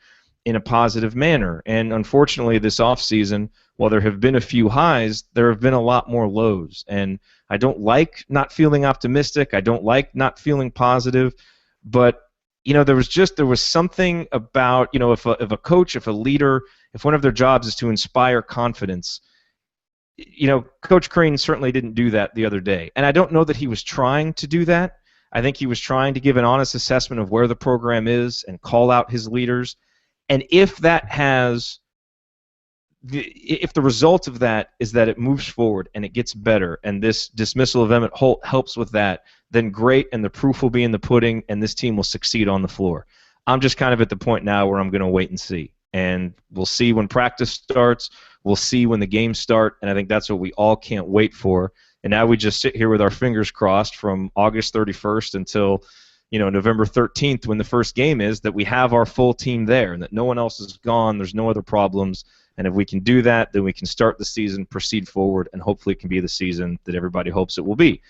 Speaker 1: in a positive manner. And unfortunately, this offseason, while there have been a few highs, there have been a lot more lows. And I don't like not feeling optimistic. I don't like not feeling positive, but there was something about, if a coach, if a leader, if one of their jobs is to inspire confidence, Coach Crean certainly didn't do that the other day. And I don't know that he was trying to do that. I think he was trying to give an honest assessment of where the program is and call out his leaders. And if the result of that is that it moves forward and it gets better and this dismissal of Emmitt Holt helps with that, then great, and the proof will be in the pudding and this team will succeed on the floor. I'm just kind of at the point now where I'm going to wait and see. And we'll see when practice starts. We'll see when the games start, and I think that's what we all can't wait for. And now we just sit here with our fingers crossed from August 31st until November 13th when the first game is, that we have our full team there and that no one else is gone, there's no other problems. And if we can do that, then we can start the season, proceed forward, and hopefully it can be the season that everybody hopes it will be.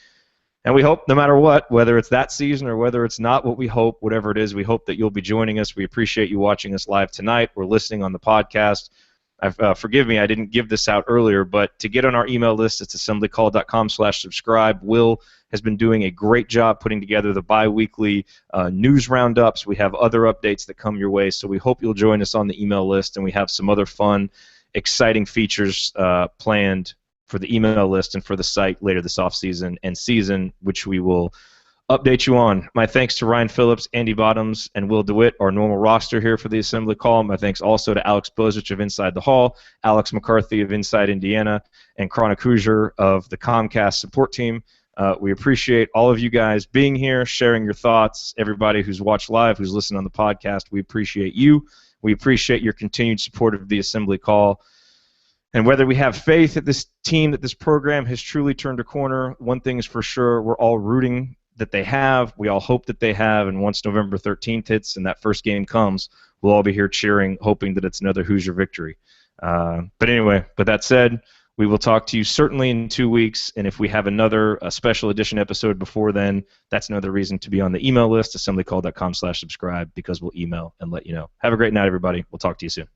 Speaker 1: And we hope no matter what, whether it's that season or whether it's not what we hope, whatever it is, we hope that you'll be joining us. We appreciate you watching us live tonight or listening on the podcast. Forgive me, I didn't give this out earlier, but to get on our email list, it's assemblycall.com/subscribe. Will has been doing a great job putting together the bi-weekly news roundups. We have other updates that come your way, so we hope you'll join us on the email list, and we have some other fun, exciting features planned for the email list and for the site later this offseason and season, which we will update you on. My thanks to Ryan Phillips, Andy Bottoms, and Will DeWitt, our normal roster here for the Assembly Call. My thanks also to Alex Bozich of Inside the Hall, Alex McCarthy of Inside Indiana, and Chronic Hoosier of the Comcast support team. We appreciate all of you guys being here, sharing your thoughts. Everybody who's watched live, who's listened on the podcast, we appreciate you. We appreciate your continued support of the Assembly Call. And whether we have faith that this team, that this program has truly turned a corner, one thing is for sure, we're all rooting that they have. We all hope that they have. And once November 13th hits and that first game comes, we'll all be here cheering, hoping that it's another Hoosier victory. But anyway, with that said, we will talk to you certainly in 2 weeks. And if we have another special edition episode before then, that's another reason to be on the email list, assemblycall.com/subscribe, because we'll email and let you know. Have a great night, everybody. We'll talk to you soon.